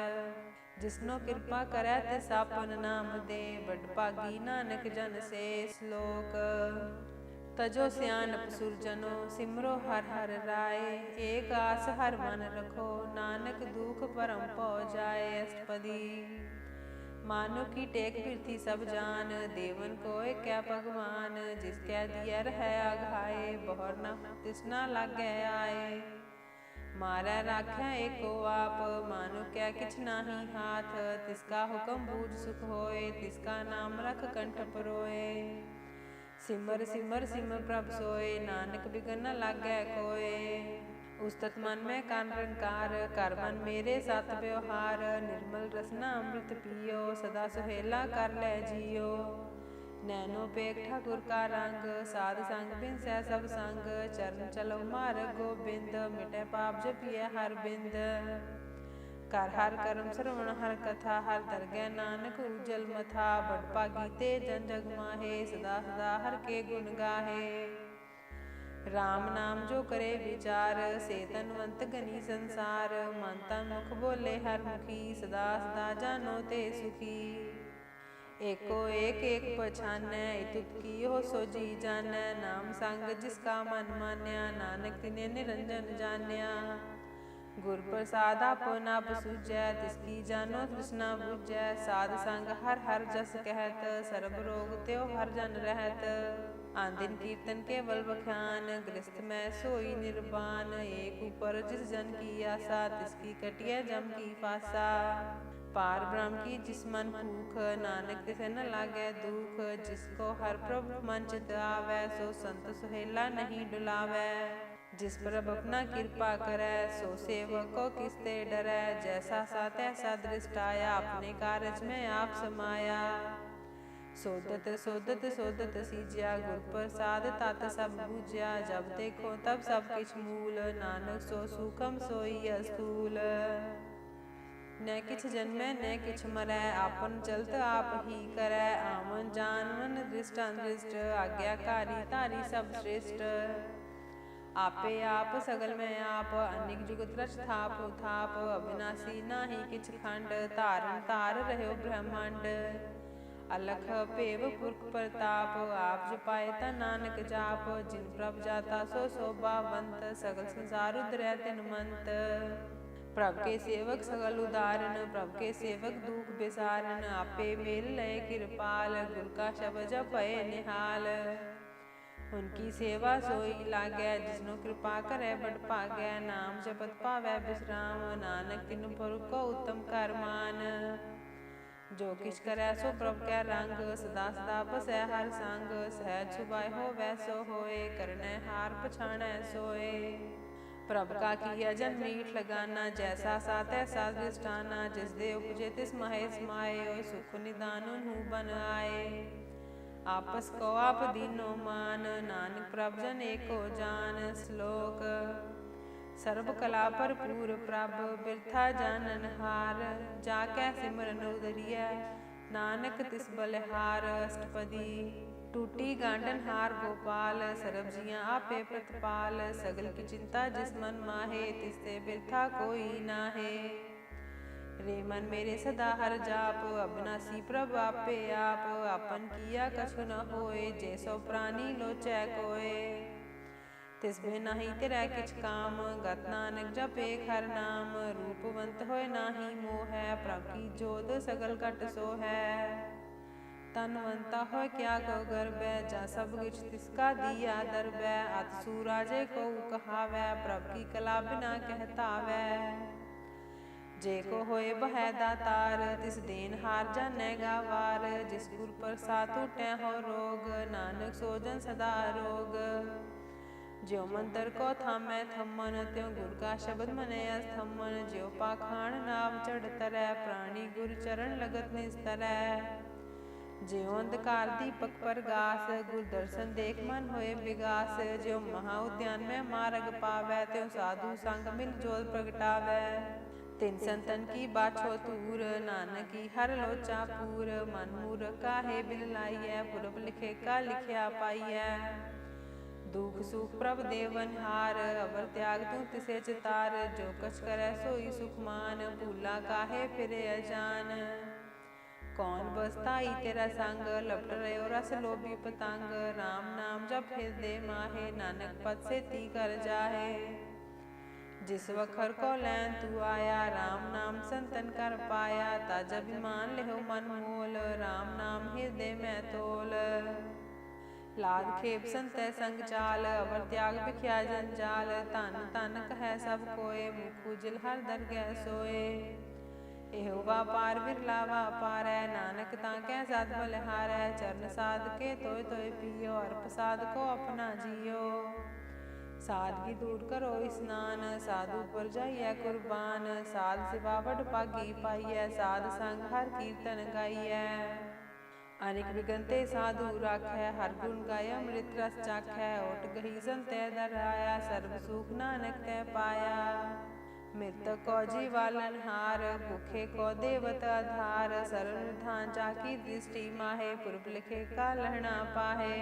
जिसनो कृपा करै तिस आपन नाम दे, बड़ भागी नानक जन से श्लोक। तजो सियानप सुरजनो, सिमरो हर हर राय। एक आस हर मन रखो, नानक दुख परम पौ जाए। अष्टपदी मानो की टेक पृथ्वी सब जान, देवन कोय कै भगवान। जिसकै दिया रहै आघाए, बहर न तृष्णा लागै आए। मारै राखै एको आप, मानो कै किछ नाही हाथ। तिसका हुक्म बूझ सुख होए, तिसका नाम रख कंठ परोए। सिमर सिमर सिमर प्रभ सोए, नानक बिघन न लागै कोय। उस्तत मन में का निरंकार, कर मन मेरे साथ व्यवहार। निर्मल रसना अमृत पियो, सदा सुहेला कर लै जियो। नैनो पेख ठाकुर का रंग, साध संग बिन सै सब संग। चरण चलो मार्ग गोबिंद, मिटै पाप जपिय हर बिंद। कर हर कर्म श्रवण हर कथा, हर दरगह नानक उज्जल मथा। बड़ भागी ते जन जग माहे, सदा सदा हर के गुण गाहे। राम नाम जो करे विचार, से तनवंत गनी संसार। मन तन मुख बोले हर मुखी, सदा सदा जानो ते सुखी। एको एक एक पछानै, इतुत कियो सो जी जानै। नाम संग जिसका मन मान्या, नानक तिने निरंजन जान्या। गुर प्रसाद आपन आप सूझै, तिसकी जानो तृष्णा बुझै। साध संग हर हर जस कहत, सर्ब रोग त्यो हर जन रहत। आन दिन कीर्तन केवल बखान, गृहस्थ में सोई निर्वाण। एक ऊपर जिस जन की आशा, तिसकी कटिय जम की फासा। पार ब्रह्म की जिस मन भूख, नानक तिसे न लागै दुख। जिसको हर प्रभु मन चित आवै, सो संत सुहेला नहीं डुलावै। जिस प्रभ अपना कृपा करै, सो सेवक को किसते डरै। जैसा सा तैसा दृष्ट आया, अपने कारज में आप समाया। सोदत सोदत सोदत सीज्या गुर प्रसाद तत सब बूझ्या जब देखो तब सब किछ मूल नानक सो सूखम सोई अस्थूल न किछ जन्मै न किछ मरै आपन चलत आप ही करै आमन जानवन दृष्ट अनदृष्ट आज्ञाकारी तारी सब श्रेष्ठ आपे आप सगल में आप अनेक जुगत रच थाप थाप अविनाशी नाही किछ खंड तारन तार रह्यो ब्रह्मांड अलख पेव पुरख प्रताप आप जपाए ता नानक जाप जिन प्रभ जाता सो शोभावंत सगल संसार उधरै तिन मंत प्रभ के सेवक सगल उदाहरण प्रभ के सेवक दुख बिसारन आपे मेल लय कृपाल गुर का शब्द जपय निहाल उनकी सेवा सोई लागै जिसनो कृपा करे बड़ भागै नाम जपत पावै विश्राम नानक तिन पुरख को उत्तम कर मान जो किछ करै सो प्रभ कै रंग सदा सदा बसै हर संग सहज सुभाय होवै सो होए करनै हार पछाणै सोए प्रभ का किया जन मीठ लगाना जैसा सा तैसा दृष्टाना जिस दे उपजे तिस माहे समाए ओय सुख निदान उन्हु बन आए आपस को आप दीनो मान नानक प्रभ जन एको जान श्लोक सर्व कला भरपूर प्रभ बिरथा जानन हार जाकै सिमरन उदरिय नानक तिस बलिहार अष्टपदी टूटी गांडन हार गोपाल सरब जियां आपे प्रतिपाल सगल की चिंता जिस मन माहे तिससे बिरथा कोई नाहे रे मन मेरे सदा हर जाप अविनाशी प्रभ आपे आप आपन किया कछु न होए जैसो प्राणी लोचै कोय तिस बिन नाही तेरै किछ काम गत नानक जपे हर नाम रूपवंत होए नाही मोह प्रभ की जोत सगल घट सो है तनवंता होए क्या को गर्भ जा सब किछ तिसका दिया दरबै अत सूराजे को कहावै प्रभ की कला बिना कहतावै जे को होए बह दातार तिस देन हार जानै गावार जिस गुर प्रसाद टूटै हो रोग नानक सोजन सदा रोग ज्यो मंत्र को थामै थमन त्यों गुर का शब्द मने अस्थमन ज्यो पाखाण नाव चढ़ तरੈ प्राणी गुर चरण लगत निस्तरै ज्यो अंधकार दीपक परगास गुर दर्शन देख मन होए विगास ज्यो महा उद्यान में मार्ग पावै त्यों साधु संग मिल जोत प्रगटावै तिन संतन की बाछो तूर नानक की हर लोचा पूर मन मूर काहे बिल लाइय पुरब लिखे का लिखिया पाइय दुख सुख प्रभ देवन हार अवर त्याग तू तिसे चितार जो कछ करे सोई सुखमान भूला काहे फिरे अजान कौन बसताई तेरा संग लपट रहो रस लोभी पतंग राम नाम जप हृदय माहे नानक पद से ती कर जाहे जिस वखर को लैन तू आया राम नाम संतन कर पाया ताज अभिमान लेहो मन मोल राम नाम हृदय में तोल लाद खेप संत संग चाल अवर त्याग बिख्या जंजाल तन तन कह सब कोय मुख उजल हर दर गै सोए एहो व्यापार बिरला व्यापार है नानक ताकै साध बलिहार है चरण साध के तोय तोय पियो और प्रसाद को अपना जियो सादगी दूर करो स्नान साधु पर जाइए कुर्बान साध सिवा वड पागी पाइय साध संग हर कीर्तन गाइय अनेक विगंते साधु राखै हर गुण गाय अमृत रस चाखै ओट गही संतै दर आया सर्व सुख नानक तै पाया मृतक को जीवालन हार भूखे को देवत आधार सरल निधान जाकी दृष्टि माहे पूर्व लिखे का लहना पाहे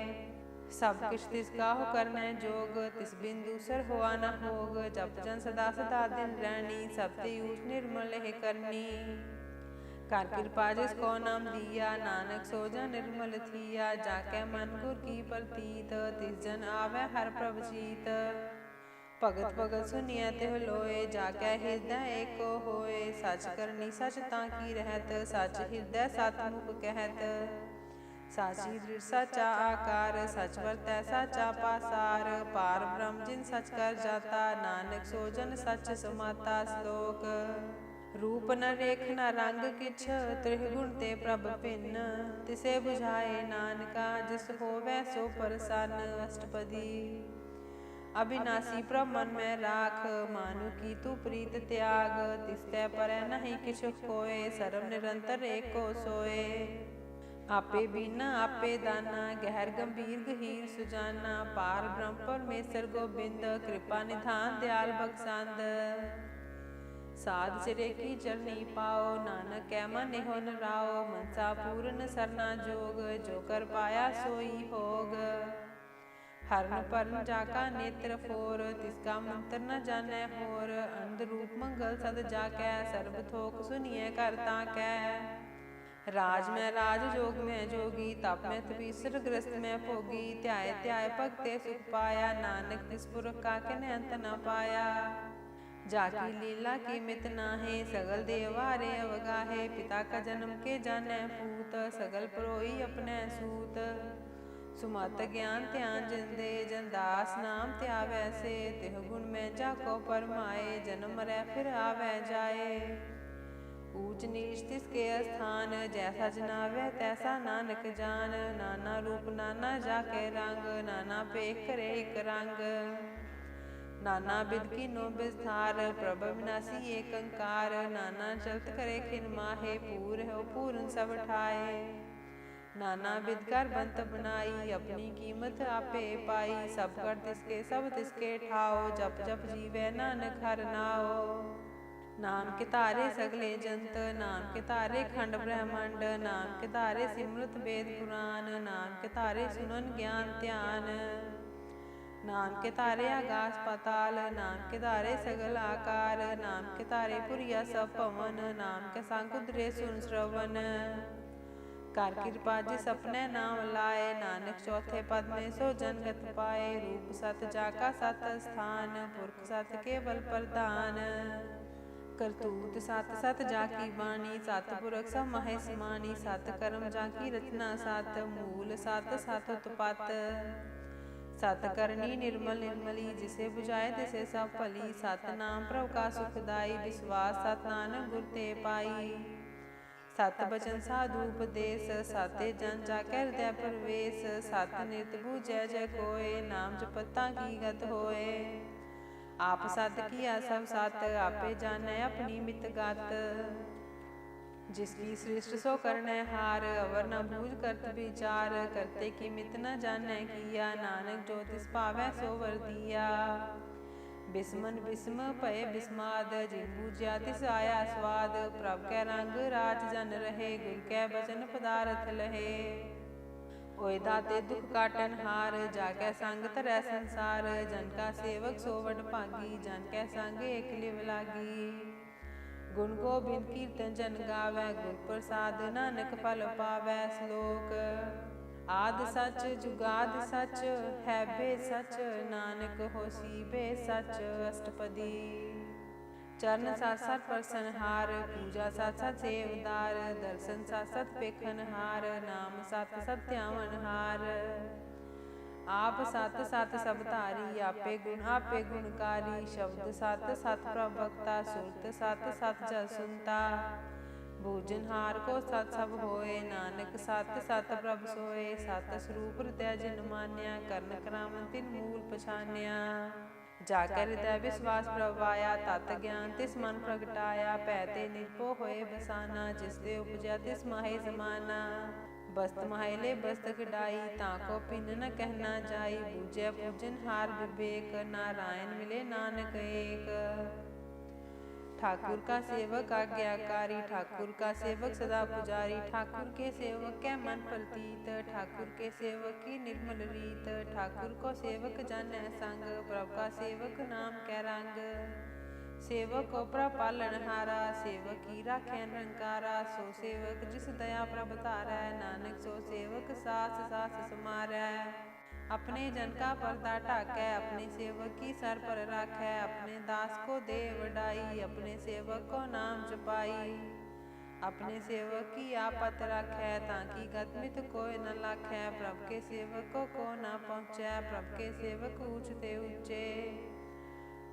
सब किछ तिसका हो करनै जोग तिस बिंदु सर हुआ न होग जप जन सदा सदा दिन रहनी सब ते ऊच निर्मल है करनी कर कृपा जिसको नाम दिया नानक सोजा निर्मल थिया जाके मन गुर की प्रतीत तिस जन आवे हर प्रभ जीत भगत भगत सुनिय तिह लोए जाके हृदय एको होए सच करनी सच ताकी रहत सच हृदय सतमुख कहत साची दृढ़ सचा आकार सच वर्तै साचा पासार पार ब्रह्म जिन सच कर जाता नानक सोजन सच समाता श्लोक रूप न रेख न रंग किछ त्रिगुण ते प्रभ भिन्न तिसे बुझाए नानका जिस होवै सो प्रसन्न अष्टपदी अविनाशी प्रभ मन में राख मानु की तू प्रीत त्याग तिसते पर नहीं किछ खोए सर्व निरंतर एको सोए आपे बीना आपे दाना, गहर गंभीर गहीर सुजाना, पार ब्रह्म परमेश्वर गोबिंद, कृपा निधान दयाल बख्शांद। साध सिरे की चरनी पाओ, नानक कै मन हो न राओ, मनसा पूर्ण सरना जोग, जो कर पाया सोई होग। हरन परन जाका नेत्र फोर, तिसका मंत्र न जानै होर, अंध रूप मंगल सद जाकै, सर्ब थोक सुनिए करता कै। राज में राज जोग में जोगी, तप में तपीसर ग्रस्त में भोगी, ध्याय ध्याय भगते सुख पाया, नानक तिस पुरख का किन्हीं अंत न पाया। जाकी लीला की मित नाहे, सगल देवारे अवगाहे, पिता का जन्म के जाने पूत, सगल परोई अपने सूत। सुमत ज्ञान ध्यान जिन दे, जन दास नाम त्यावै से, तिह गुण में जाको परमाए, जन्म मरै फिर आवे जाए। ऊंच नीच तिसके स्थान, जैसा जनावै तैसा नानक जान, नाना रूप नाना जाके रंग, नाना पेख करे एक रंग। नाना बिध कीनो बिस्तार, प्रभ विनाशी एक अंकार, नाना चलत करे खिन माहे, पूर हो पूरन सब ठाए। नाना बिध कर बंत बनाई, अपनी कीमत आपे पाई, सब कर तिसके सब तिसके ठाओ, जप जप जीवै नानक हर नाओ। नाम के तारे सगले जंत, नाम के तारे खंड ब्रह्मंड, नाम के तारे सिमरत वेद पुराण, नाम के तारे सुनन ज्ञान ध्यान। नाम के तारे आकाश पाताल, नाम के तारे सगल आकार, नाम के तारे पुरिया सब पवन, नाम के संग उतरे सुन श्रवण। कर कृपा जिस अपने नाम लाए, नानक चौथे पद में सो जनगत पाए। रूप सत जाका सत स्थान, पुरख सत केवल प्रधान। करतूत सत सत जाकी बाणी, सत पुरख सब महे समानी, सत कर्म जाकी रचना सत, मूल सत सत उत्पत। सत करनी निर्मल निर्मली, जिसे बुझाए तिसे सब भली, सत नाम प्रभु का सुखदाई, विश्वास सत नानक गुर ते पाई। सत बचन साधु उपदेश, साते जन जाकै हृदय प्रवेश, सत नित बूझै जय कोय, नाम जपता की गत होए। आप सत किया सब सत, आपे जानै अपनी मित गत। जिसकी सृष्ट सो करनै हार, अवर न बूझ करत विचार, करते की मित न जानै किया, नानक जो तिस पावै सो वर दिया। बिस्मन बिस्म भय बिस्माद, जिन बूझिया तिस आया स्वाद, प्रभ कै रंग राज जन रहे, गुर कै बचन पदारथ लहे। ओय दाते दुख काटन हार, जाकै संग तरै संसार, जन का सेवक सो वड भागी, जन कै संग एक लिव लागी। गुण गोबिंद कीर्तन जन गावै, गुर प्रसाद नानक फल पावै। श्लोक आद सच जुगाद सच, है बे सच, नानक होसी बे सच। अष्टपदी चरण साथ साथ परसनहार, पूजा साथ साथ सेवदार, दर्शन साथ साथ पेखनहार, नाम साथ साथ ध्यावनहार। आप सत सत सब धारी, आपे गुणकारी, शब्द सत सत प्रभक्ता, सुरत सत सत जल सुनता। भोजनहार को सत सब होए, नानक सत सत प्रभ सोए। सत स्वरूप हृदय जिन मान्या, करण करावन तिन मूल पछान्या। जाकर हृदय विश्वास प्रभ आया, तत ज्ञान तिस मन प्रगटाया। पैते निर्भो होए बसाना, जिसते उपजया तिस माहे समाना। बस्त माहिले बस्त कढ़ाई, ताको पिन न कहना जाई। बूझै पूजनहार विवेक, नारायण मिले नानक एक। ठाकुर का सेवक आज्ञाकारी, ठाकुर का सेवक सदा पुजारी। ठाकुर के सेवक कै मन प्रतीत, ठाकुर के सेवक की निर्मल रीत। ठाकुर को सेवक जानै संग, प्रभु का सेवक नाम कै रंग। सेवक को प्रभ पालनहारा, सेवक की राखै निरंकारा। सो सेवक जिस दया प्रभ धारै, नानक सो सेवक सास सास समारै। अपने जन का पर्दा ढाकै, अपने सेवक की सर पर राखै। अपने दास को दे वडाई, अपने सेवक को नाम जपाई। अपने सेवक की आपत राखै, ताकि गत मित कोय न लाखै। प्रभ के सेवक को न पहुँचै, प्रभ के सेवक ऊँच ते ऊँचे।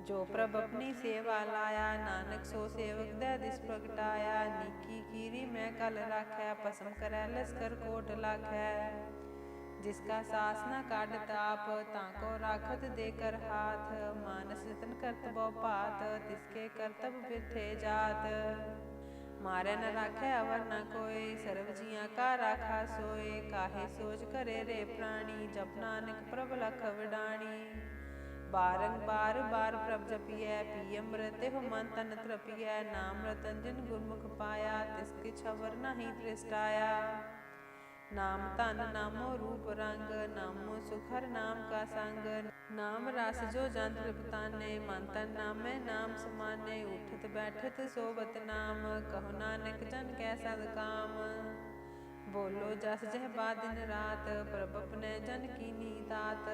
जो प्रभ अपनी सेवा लाया, नानक सो सेवक दै दिस प्रगटाया। नीकी कीरी मैं कल राखै, पसम करै लश्कर कोट लाखै। जिसका सास न काढ़त आप, ताको राखत देकर हाथ। मानस जतन करत बहु भात, तिसके करतब बिरथे जात। मारे न राखे अवर न कोय, सर्व जिया का राखा सोए। काहे सोच करे रे प्राणी, जप नानक प्रभ लख वडाणी। बारंबार बार प्रभ जपिय, पी अमृत हो मन तन तृपिय। नाम रतन जिन गुरमुख पाया, तिसके छवर नहीं दृष्टाया। नाम तन नामो रूप रंग, नामो सुख हर नाम का संग। नाम रस जो जन तृप्ताने, मन तन नामै नाम समाने। उठत बैठत सोबत नाम, कहो नानक जन कै सद काम। बोलो जस जह बा दिन रात, प्रभ अपने जन कीनी तात।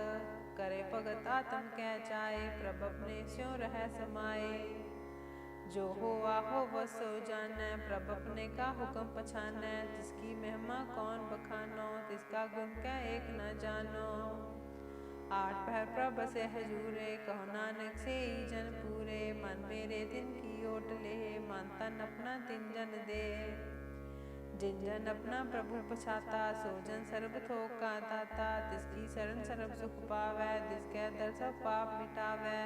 करे भगत आत्म कै चाए, प्रभ अपने स्यों रह समाए। जो हो आहो वसो जानै, प्रभ अपने का हुक्म पछानै। जिसकी महिमा कौन बखानो, तिसका गुण कै एक न जानो। आठ पहर प्रभ से हजूरे, कहो नानक से ही जन पूरे। मन मेरे तिन की ओट ले, मन तन अपना तिन जन दे। जिन जन अपना प्रभु पछाता, सो जन सर्ब थोक का दाता। तिसकी शरण सर्ब सुख पावै, तिसकै दर सब पाप मिटावै।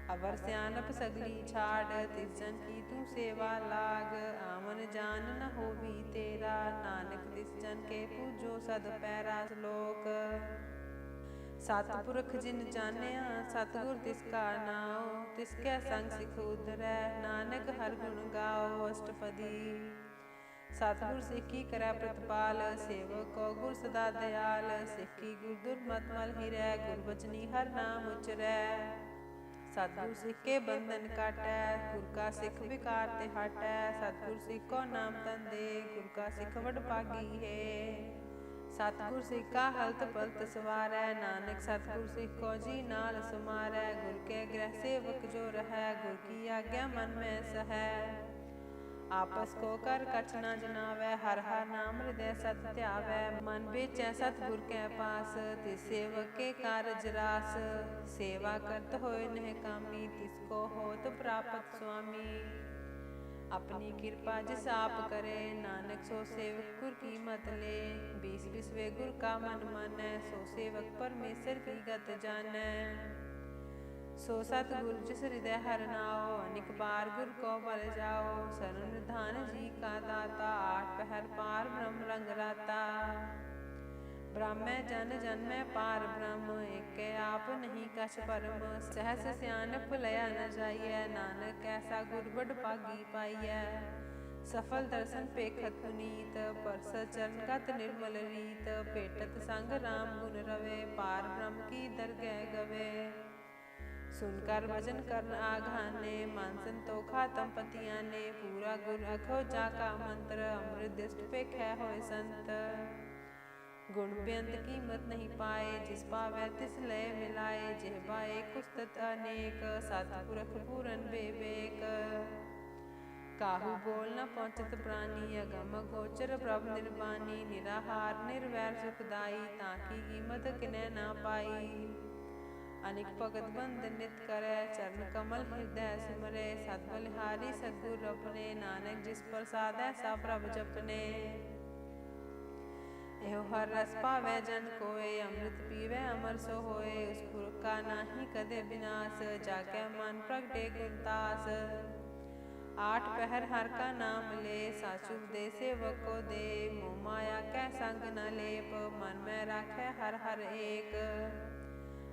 अवर सियानप सगली छाड़, तिस जन की तू सेवा लाग। आवन जान न होवी तेरा, नानक तिस जन के पूजो सद पैरा। श्लोक सतपुरख जिन जानिया, सतगुर तिसका नाओ। तिसकै संग सिख उतरै, नानक हर गुण गाओ। अष्टपदी सतगुर सिक्खी करै प्रतिपाल, सेवक को गुर सदा दयाल। सिक्खी गुर दुर्मत मल हिरै, गुर बचनी हर नाम उचरै। सतगुर सिख के बंधन काटै, गुर का सिख विकार ते हटै। सतगुर सिख को नाम तन दे, गुर का सिख वड भागी है। सतगुर सिख का हलत पलत सवारै, नानक सतगुर सिख को जी नाल समारै। गुर के गृह सेवक जो रहै, गुर की आज्ञा मन में सहै। आपस को कर कछ न जनावै, हर हर नाम हृदय सत ध्यावै। मन बेचै सतगुर कै पास, तिस सेवक के कारज रास। सेवा करत होय नह कामी, तिसको होत प्राप्त स्वामी। अपनी कृपा जिस आप करे, नानक सो सेवक गुर की मत ले। बीस बिसवे गुर का मन मानै, सो सेवक परमेश्वर की गत जानै। सो सतगुर जिस हृदय हर नाओ, अनेक बार गुर को बल जाओ। शरण निधान जी का दाता, आठ पहर पार ब्रह्म रंग राता। ब्रह्म जन जन में पार ब्रह्म, एक आप नहीं कछ परम। सहस सियानप लया न जाइयै, नानक ऐसा गुर बड भागी पाइयै। सफल दर्शन पेखत पुनीत, परस चरण गत निर्मल रीत। पेटत संग राम गुण रवे, पार ब्रह्म की दरगह गवे। सुनकर भजन करन आघाने, मन संतोखा तम पतिया ने। पूरा गुर अखो जाका मंत्र, अमृत दृष्ट पेखै होय संत। गुण बेअंत कीमत नहीं पाए, जिस पावै तिस लय मिलाए। जेह बाए कुस्तत अनेक, सतपुरख पूरन बेबेक। काहू बोल न पहुँचत प्राणी, अगम गोचर प्रभ निर्वाणी। निराहार निर्वैर सुखदाई, ताकी कीमत किनै ना पाई। अनेक भगत बंद नित करै, चरण कमल हृदय सिमरै। सत बलिहारी सतगुर अपने, नानक जिस प्रसादै सा प्रभ जपने। एहो हर रस पावै जन कोय, अमृत पीवै अमर सो होय। उस पुरख का नाही कदे विनाश, जाकै मन प्रगटे गुरदास। आठ पहर हर का नाम ले, साचु दे सेवक को दे। मोह माया कै संग न लेप, मन में राखै हर हर एक।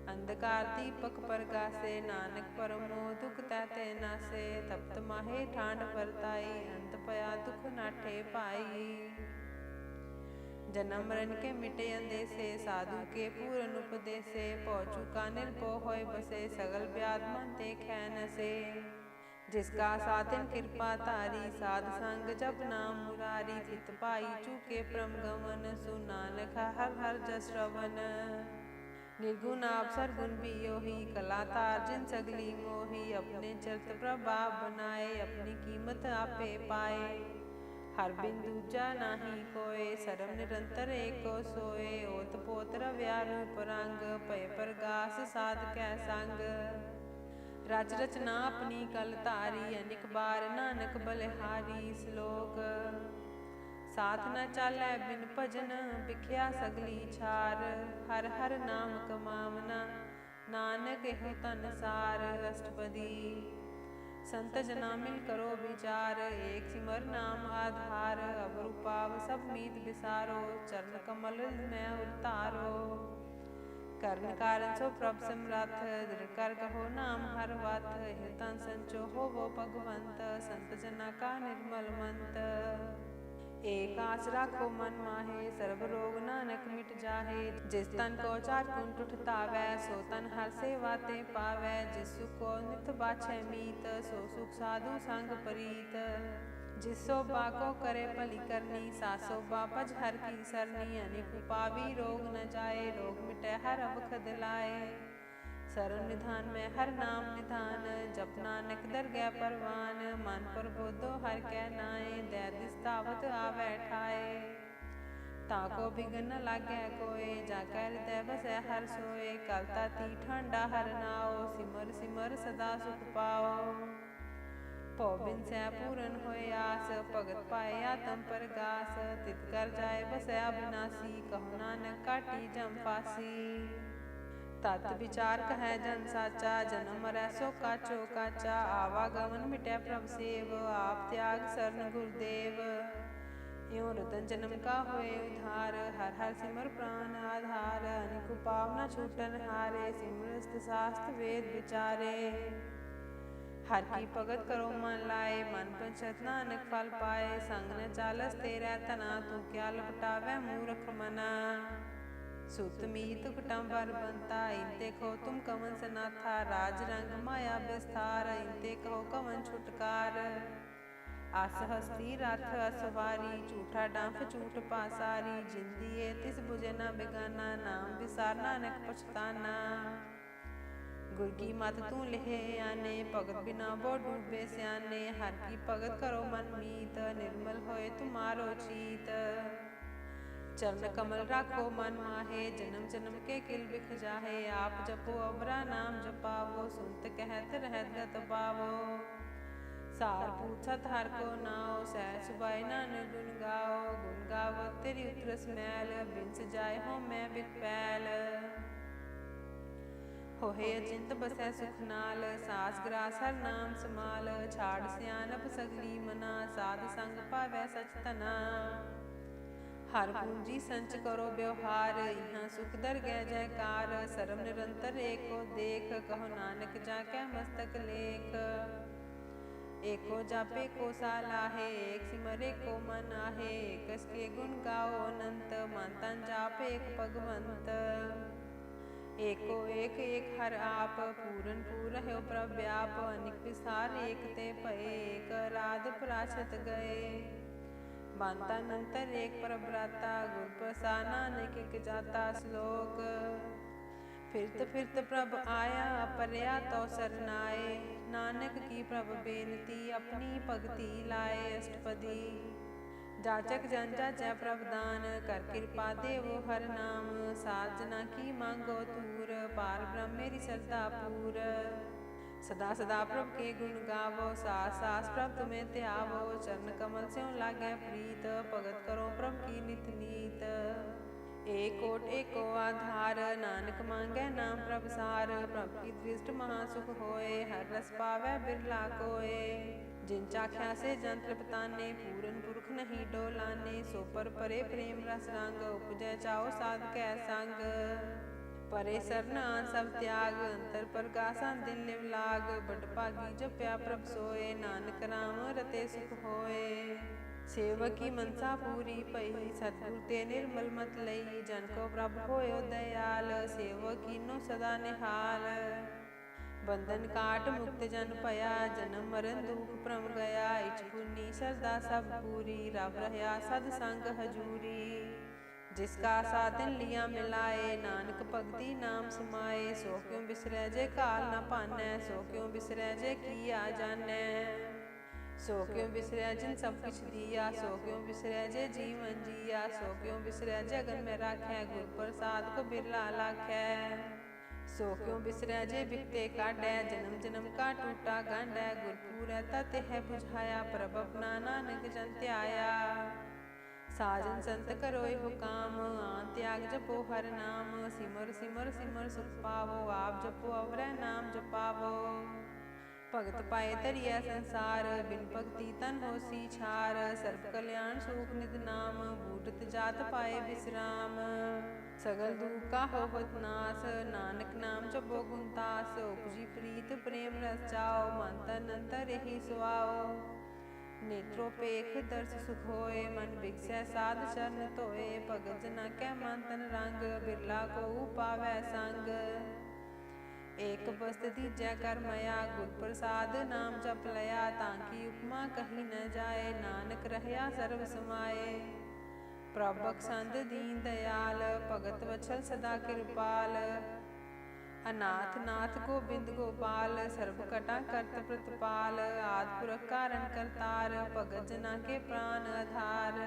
अंधकार दीपक परगासे, नानक परमो दुख तैते नासे। तप्त माहे ठांड परताई, अंत पया दुख नाठे पाई। जन्म मरण के मिटे अंदेसे, साधु के पूरन उपदेसे। पहुँचू का निर्भो होय बसे, सगल व्याध मन ते खै नसे। जिसका सातिन कृपा तारी, साध संग जप नाम मुरारी। चित पाई चूके परम गमन, सुन नानक हर हर जस श्रवण। निर्गुण आप सरगुण बियोही, कला तार जिन सगली मोही। अपने चरित प्रभाव बनाए, अपनी कीमत आपे पाए। हर बिन दूजा नाही कोय, सरम निरंतर एको सोए। ओत पोत रव्या रूप रंग, पय प्रगास साध कै संग। रच रचना अपनी कल तारी, अनेक बार नानक बलिहारी। श्लोक साथ न चालै बिन भजन, बिख्या सगली छार। हर हर नाम कमावना, नानक एहो तन सार। अष्टपदी संत जना मिल करो विचार, एक सिमर नाम आधार। अब रूपाव सब मीत बिसारो, चरण कमल मैं उतारो। कर्ण कारण सो प्रभ समरथ, दृढ़ कर कहो नाम हर वत। हितन संचो हो वो भगवंत, संत जना का निर्मल मंत। एक आस राखो मन माहे, सर्व रोग नानक मिट जाहे। जिस तन को चार कुंठ उठतावै, सो तन हर सेवा ते पावै। जिस सुख को नित बाछै मीत, सो सुख साधु संग प्रीत। जिस शोभा को करे भली करनी, सा शोभा पज हर की सरनी। अनेक उपावी रोग न जाए, रोग मिटै हर अवखद लाए। सरन निधान में हर नाम निधान, जप नानक दरगह परवान। मन पर बोधो हर कै नाए, दैद स्थावत आवै ठाए। ताको बिघन न लागै कोय, जाकै हृदय बसै हर सोए। कल ताती ठंडा हर नाओ, सिमर सिमर सदा सुख पाओ। पौ बिन सै पूरन होय आस, भगत पाए आत्म परगास। तित कर जाए बसै अविनाशी, कहो नानक काटी जम फांसी। तत विचार कहै जन साचा, जन्म मरै सो काचो काचा। आवागमन मिटै प्रभ सेव, आप त्याग शरण गुरुदेव। यों रतन जन्म का होए उधार, हर हर सिमर प्राण आधार। अनेक उपाव न छूटन हारे, सिमरत शास्त्र वेद विचारे। हर की भगत करो मन लाए, मन पंचत नानक फल पाए। संग न चालस तेरै तना, तू क्या लपटावै मूरख मना। सुत मीत कुटम बर बनता, इनते कहो तुम कवन सनाथा। राज रंग माया विस्तार, इनते कहो कवन छुटकार। आस हस्ती रथ असवारी, झूठा डांफ झूठ पासारी। जिन दिए तिस बुझे न बेगाना, नाम विसार नानक पछताना। गुर की मत तू लेहे आने, भगत बिना बो डूबे स्याने। हर की भगत करो मन मीत, निर्मल होए तुम्हारो चीत। चरण कमल राखो मन माहे, जन्म जन्म के किल बिख जाहे। आप जपो अबरा नाम जपावो, सुनत कहत रहत गत पावो। सार पूछत हर को नाओ, सहज सुभाए नानक गुण गाओ। गुण गावत तेरी उतरस मैल, बिनस जाए हो मैं बिख पैल। होहे अचिंत बसै सुख नाल, सास ग्रास हर नाम समाल। छाड़ सियानप सगली मना, साध संग पावै सच तना। हर पूंजी संच करो व्यवहार, यहाँ सुख दरगह जयकार। सरम निरंतर एको देख, कहो नानक जाकै मस्तक लेख। एको जापे को सालाहे, एक सिमर एको मन आहे। एकस के गुण गाओ अनंत, मन तन जाप एक भगवंत। एको एक एक हर आप, पूरन पूर है प्रभ व्याप। अनिक विसार एक ते भये, एक राध प्राछत गए। बांता नंतर एक परब्राता, गुर प्रसाद नानक एक जाता। श्लोक फिरत प्रभ आया, परया तो सरनाए। नानक की प्रभ बेनती, अपनी भगति लाए अष्टपदी। जाचक जन जाचै प्रभ दान, कर कृपा देवो हर नाम। सात जना की मांगो तूर, पार ब्रह्म मेरी श्रद्धा पूर। सदा सदा प्रभ के गुण गावो, सास सास प्रभ तुम्हें त्यावो। चरण कमल स्यों लागै प्रीत, भगत करो प्रभ की नित नीत। एक कोट एको आधार, नानक मांगै नाम प्रभ सार। प्रभ की दृष्ट महासुख होए, हर रस पावै बिरला कोय। जिन चाख्या से जन तृप्ताने, पूरन पुरख नहीं डोलाने। सो पर परे प्रेम रस रंग, उपजै चाओ साध कै संग। परे सरन आन सब त्याग, अंतर प्रकाशन दिन लिव लाग। बड़ भागी जप्या प्रभ सोए, नानक राम रते सुख होए। सेवकी मनसा पूरी पई, सतगुर ते निर्मल मत लई। जन को प्रभ होयो दयाल, सेवकी नो सदा निहाल। बंधन काट मुक्त जन पया, जन्म मरण दुख प्रम गया। इच पुन्नी सरदा सब पूरी, रब रहया सद संग हजूरी। जिसका साधन लिया मिलाए, नानक भगति नाम समाए। सो क्यों बिसरै जे काल न पानै, सो क्यों बिसरै जे किया जानै। सो क्यों बिसरै जिन सब किछ दिया, सो क्यों बिसरै जे जीवन जिया। सो क्यों बिसरै जगन में राखै, गुर प्रसाद को बिरला लाखै। सो क्यों बिसरै जे बिकते काढै, जन्म जन्म का टूटा गांढै। गुर पूरै तत है बुझाया, प्रभ अपना नानक जन त्याया। साजन संत करोय हो काम, आन त्याग जपो हर नाम। सिमर सिमर सिमर सुख पावो, आप जपो अवरै नाम जपावो। भगत पाए तरिया संसार, बिन भगति तन होसी छार। सर्व कल्याण सुख नित नाम, बूढ़त जात पाए विश्राम। सगल दुख का होवत नाश, नानक नाम जपो गुण तास। उपजी प्रीत प्रेम रस जाओ, मन तन अंतर एहि सुआओ। नेत्रोपेख दर्श सुख होए, मन बिगसै साध चरण धोए। भगत जना कै मन तन रंग, बिरला को पावै संग। एक बस्त दीजै कर मया, गुर प्रसाद नाम जप लया। ताकि उपमा कही न जाए, नानक रहया सर्व समाए। प्रभ बख्शंद दीन दयाल, भगत वत्सल सदा कृपाल। अनाथ नाथ गोबिंद गोपाल, सर्व कटा करत प्रतिपाल। आदि पुरख कारण करतार, भगत जना के प्राण आधार।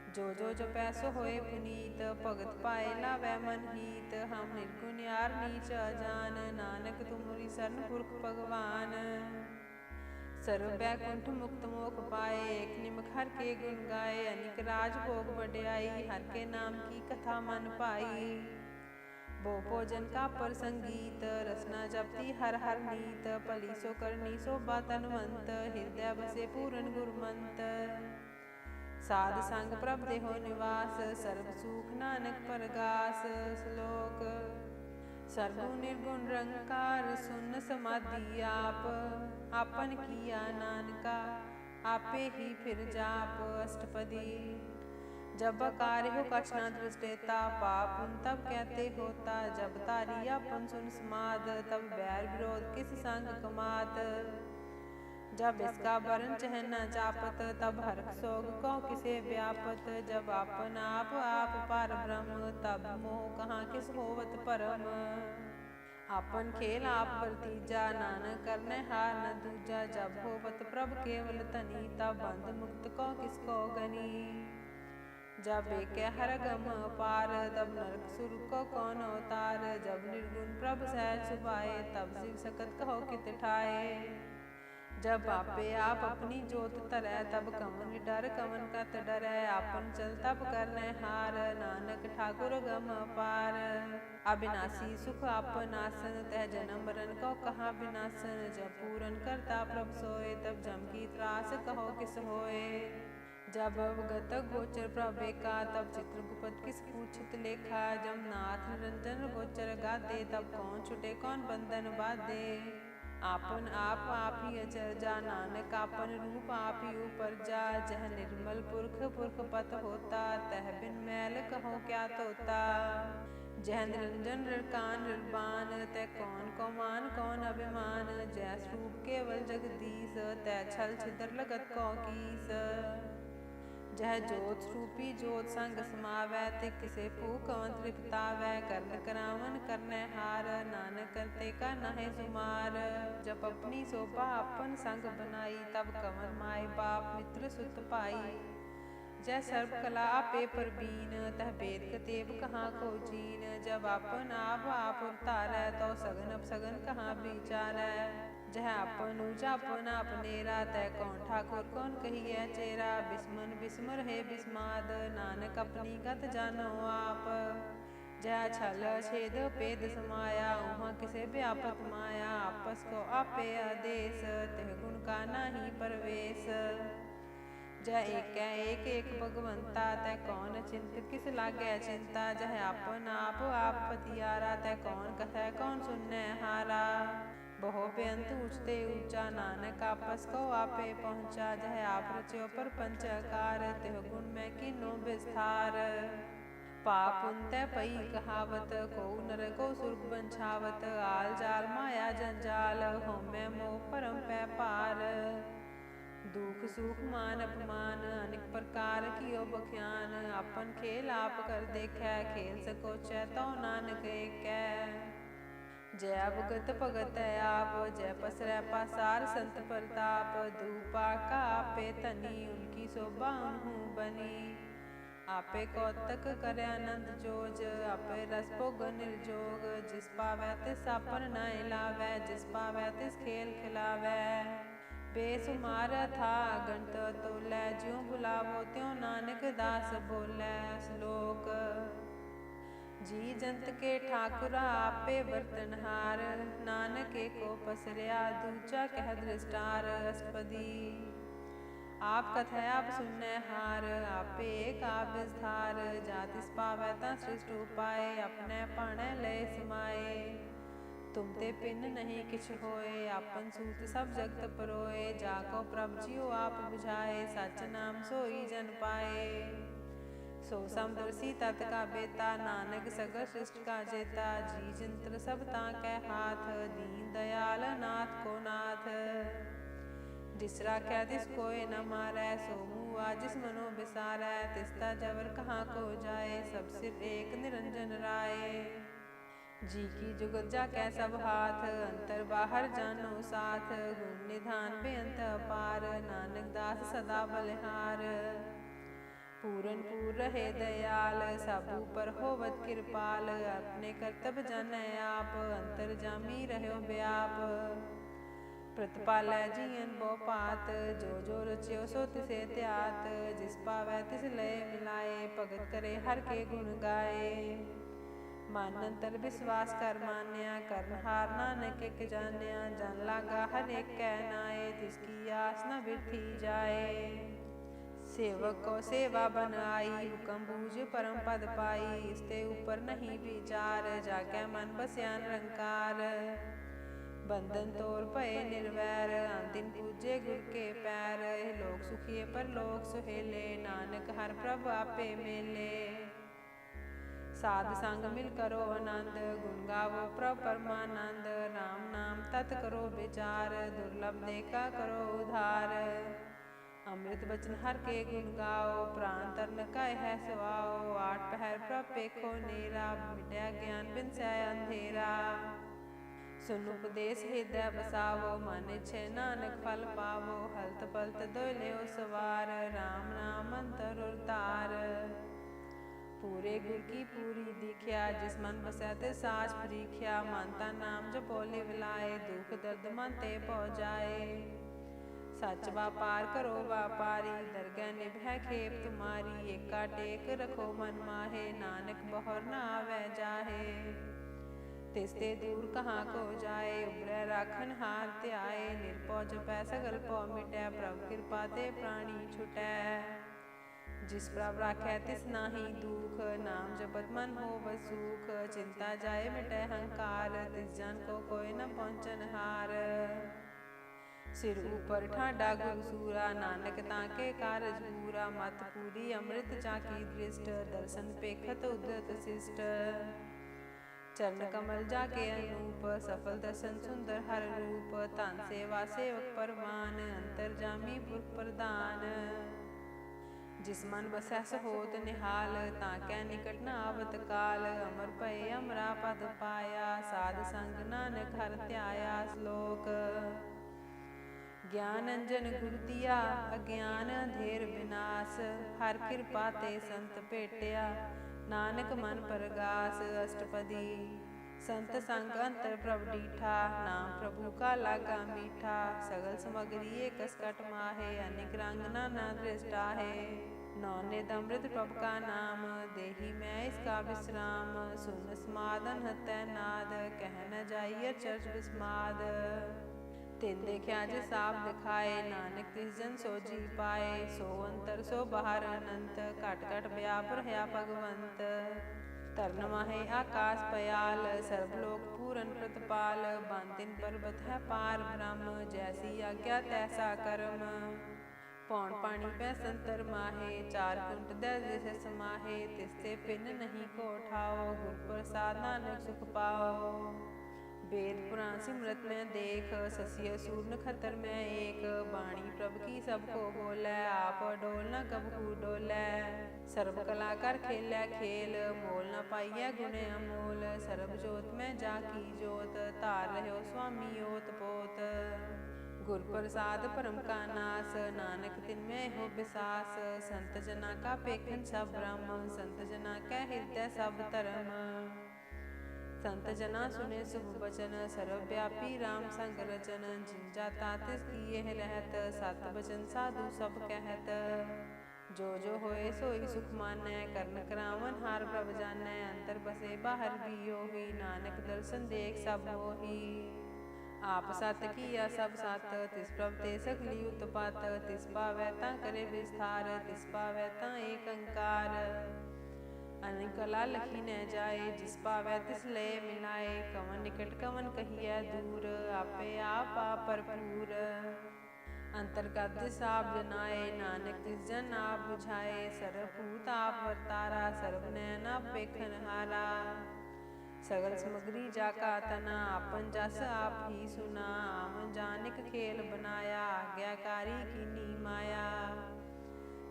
जो जो जपै सो होए पुनीत, भगत पाए लावै मन हीत। हम निर्गुण यार नीच अजान, नानक तुमरी शरण पुरख भगवान। सर्व बैकुंठ मुक्त मोख पाए, एक निमक हर के गुण गाए। अनिक राज भोग बढ़ाई, हर के नाम की कथा मन पाई। वो भोजन का पर संगीत, रसना जपती हर हर नीत। भली सो करनी शोभा तनवंत, हृदय बसे पूरन गुरमंत। साध संग प्रभ देहो निवास, सर्व सुख नानक परगास। श्लोक सर्वगुण निर्गुण निरंकार, सुन समाधि आप। आपन किया नानका, आपे ही फिर जाप। अष्टपदी जब कार्य हो कछ न दृष्टेता, पाप पुण्य तब कहते होता। जब तारी अपन सुन समाद, तब बैर विरोध किस संग कमात। जब इसका वरण चह न जापत, तब हर्ष शोक कौ किसे व्यापत। जब आपन आप पार ब्रह्म, तब मोह कहाँ किस होवत परम। आपन खेल आप वर्तीजा, नानक करने हार न दूजा। जब होवत प्रभ केवल तनी, तब बंध मुक्त कौ किसको गनी। जब एक हर गम पार, तब नरक सुर को कौन अवतार। जब निर्गुण प्रभ सहज सुभाए, तब शिव सकत कहो कित ठाए। जब आपे आप अपनी जोत तरह, तब कवन डर कवन कत डरै। आपन चल तब करने हार, नानक ठाकुर गम अपार। अविनाशी सुख आपन आसन, तह जन्म मरण को कहा विनाशन। जब पूरन करता प्रभ सोए, तब जम की त्रास कहो किस होए। जब अवगत गोचर प्रभे का, तब चित्रगुप्त किस पूछित लेखा। जब नाथ निरंजन गोचर गादे, तब कौन छुटे कौन बंधन बाधे। आपन आप ही अचरजा, नानक आपन रूप आप ही ऊपर जा। जह निर्मल पुरख पुरख पत होता, तह बिन मैल कहो क्या तोता। जह निरंजन निरकान निर्बान, तह कौन को मान कौन अभिमान। जह स्वरूप केवल जगदीश, तह छल छिदर लगत को कीस। जह जोत स्वरूपी जोत संग समावै, तिक किसे फूक कवन तृप्तावै। कर्ण करावन करने हार, नानक करते का नहे सुमार। जब अपनी शोभा अपन संग बनाई, तब कवन माय बाप मित्र सुत पाई। जय सर्व कला आपे परबीन, तह भेद कतेब कहाँ को चीन। जब आपन आप उतारै, तो सगन अपसगन कहाँ विचारै। जह आपन ऊँचा अपन आपनेरा, तह कौन ठाकुर कौन कहिए चेरा। बिस्मन बिस्म रहे बिस्माद, नानक अपनी गत जानो आप। जह छल छेद पेद समाया, उहाँ किसे व्यापत माया। आपस को आपे आदेश, तेह गुण का नाही परवेश। जह एक भगवंता, तह कौन चिंत किस लागे चिंता। जह आपन आप पतियारा, तह कौन कथै कौन सुनने हारा। बहु बेअंत ऊँचते ऊँचा, नानक आपस को आपे पहुँचा। जह आप रच्यो परपंच आकार, तेह गुण में कीनो विस्तार। पाप पुण्य तै पई कहावत, को नर को सुर्ग बंछावत। आल जाल माया जंजाल, होमे मोह परम पै पार। दुख सुख मान अपमान, अनेक प्रकार कियो बख्यान। अपन खेल आप कर देखै, खेल सको चै तो नानक एकै। जय अवगत भगत आप, जय पसरै पासार संत प्रताप। दूपा का आपे तनी, उनकी शोभा उन्हूं बनी। आपे कौतक करे आनंद जोज, आपे रस भोग निर्जोग। जिस पावै तिस आपन नाय लावै, जिस पावै तिस खेल खिलावै। बेसुमार था गणत तोलै, ज्यों बुलावो त्यों नानक दास बोलै। श्लोक जी जंत के ठाकुरा आपे बर्तनहार, नानके को पसरिया दूजा कह दृष्टार। अष्टपदी आप कथय आप सुनने हार, आपे एक आप विस्तार। जातिस पावै ता सृष्ट उपाय, अपने पाणै लय समाये। तुम ते पिन नहीं किछ होए, आपन सूत सब जगत परोए। जाको प्रभ जियो आप बुझाए, सच नाम सोई जन पाए। सो समदर्शी तत् का बेता, नानक सगर सृष्ट का जेता। जी जंत्र सब ताकै हाथ, दीन दयाल नाथ को नाथ। जिस राख्या तिस कोय न मारै, सो मुआ जिस मनो बिसारै। तिसता जबर कहाँ को जाए, सब सिर एक निरंजन राय। जी की जुगत जाकै सब हाथ, अंतर बाहर जानो साथ। गुण निधान बेअंत अपार, नानक दास सदा बलिहार। पूरन पूर रहे दयाल, सब ऊपर होवत कृपाल। अपने कर्तव्य जानै आप, अंतर जामी रह्यो व्याप। प्रतिपालै जियन बो पात, जो जो रच्यो सो तिसे त्यात। जिस पावै तिस लय मिलाए, भगत करे हर के गुण गाए। मन अंतर विश्वास कर मान्या, करनहार नानक एक जान्या। जन लागा हर एक कै नाए, तिसकी आस न बिरथी जाए। सेवक को सेवा बन आई, हुक्म बूझ परम पद पाई। इसते ऊपर नहीं विचार, जाकै मन बस्या निरंकार। बंधन तोड़ भये निर्वैर, अंतिम पूजे गुर के पैर। लोक सुखिए पर लोक सुहेले, नानक हर प्रभ आपे मेले। साध संग मिल करो आनंद, गुण गावो प्रभ परमानंद। राम नाम तत् करो विचार, दुर्लभ देखा करो उधार। अमृत बचन हर के गुण गाओ, प्राण तरन कह है सुआओ। आठ पहर प्रभ पेखो नेरा, मिटया ज्ञान बिन सै अंधेरा। सुन उपदेश हृदय बसावो, मन इच्छे नानक फल पावो। हलत पलत दोय लेओ सवार, राम नाम अंतर उरतार। पूरे गुर की पूरी दीख्या, जिस मन बसै ते साच परीख्या। मानता नाम जपो लिव लाए, दुख दर्द मन ते पौ जाए। सच व्यापार करो व्यापारी, दरगह निभै खेप तुम्हारी। एका टेक रखो मन माहे, नानक बहुर न आवे जाहे। तिसते दूर कहाँ को जाए, उबरै राखन हार त्याए। निर्भौ जपै सगल पौ मिटै, प्रभ कृपा ते प्राणी छुटै। जिस प्रभ राखै तिस नाहि दुख, नाम जपत मन होवत सुख। चिंता जाए मिटै हंकार, तिस जन को कोय न पहुँचन हार। सिर ऊपर ठाडा गुरु सूरा, नानक ताके कारज पूरा। मत पूरी अमृत जाकी दृष्ट, दर्शन पेखत उद्धत शिष्ट। चरण कमल जाके अनूप, सफल दर्शन सुंदर हर रूप। धन सेवा सेवक परमान, अंतर जामी पुरख प्रदान। जिस मन बसै सो होत निहाल, ताकै निकट न आवत काल। अमर भये अमरा पद पाया, साध संग नानक हर त्याया। श्लोक ज्ञान अंजन गुर दिया, अज्ञान अंधेर विनाश। हर कृपा ते संत भेटिया, नानक मन परगास। अष्टपदी संत संग अंतर प्रभ डीठा, नाम प्रभु का लागा मीठा। सगल समग्री एक कट माहे, अनेक रंग नाना दृष्टा है। नौ निध अमृत प्रभ का नाम, देही मैं इसका विश्राम। सुन स्माद अनहत नाद, कह न जाइए चर्च विस्माद। तिन देखा जे साफ दिखाए, नानक तिस जन सो जी पाए। सो अंतर सो बाहर अनंत, घट घट व्याप रह्या भगवंत। तरन माहे आकाश पयाल, सर्वलोक पूरन प्रतिपाल। बांतिन पर्वत है पार ब्रह्म, जैसी आज्ञा तैसा कर्म। पौन पानी पै संतर माहे, चार कुंट दैसे समाहे। तिसते पिन नहीं को ठाओ, गुर प्रसाद नानक सुख पाओ। वेद पुराण सिमरत में देख, ससिय सूर नखतर में एक। बाणी प्रभ की सबको बोलै, आप डोल न कबहू डोलै। सर्व कला कर खेलै खेल, मोल न पाइयै गुण अमोल। सर्व जोत में जाकी जोत, तार रह्यो स्वामी ओत पोत। गुर प्रसाद परम का नास, नानक तिन में हो विसास। संत जना का पेखन सब ब्रह्म, संत जना कै हृदय सब धर्म। संत जना सुने शुभ बचन, सर्वव्यापी राम संग रचन। जिन जाता तिस किए रहत, सत बचन साधु सब कहत। जो जो होए सोई सुख मानै, करन करावन हार प्रभ जानै। अंतर बसे बाहर भी योही, नानक दर्शन देख सब मोही। आप सत किया सब सत, तिस प्रभ ते सगली उत्पत। तिस पावै तां करे विस्तार, तिस पावै तां एक अंकार। अनेक कला लखी न जाए, जिस पावै तिस लय मिलाए। कवन निकट कवन कहिए दूर, आपे आप भरपूर। अंतर कद दिस आप जनाए, नानक तिस जन आप बुझाए। सर्वभूत आप वर्तारा, सर्व नैन आप पेखन हारा। सगल समग्री जाका तना, आपन जस आप ही सुना। आवन जानिक खेल बनाया, आज्ञाकारी कीनी माया।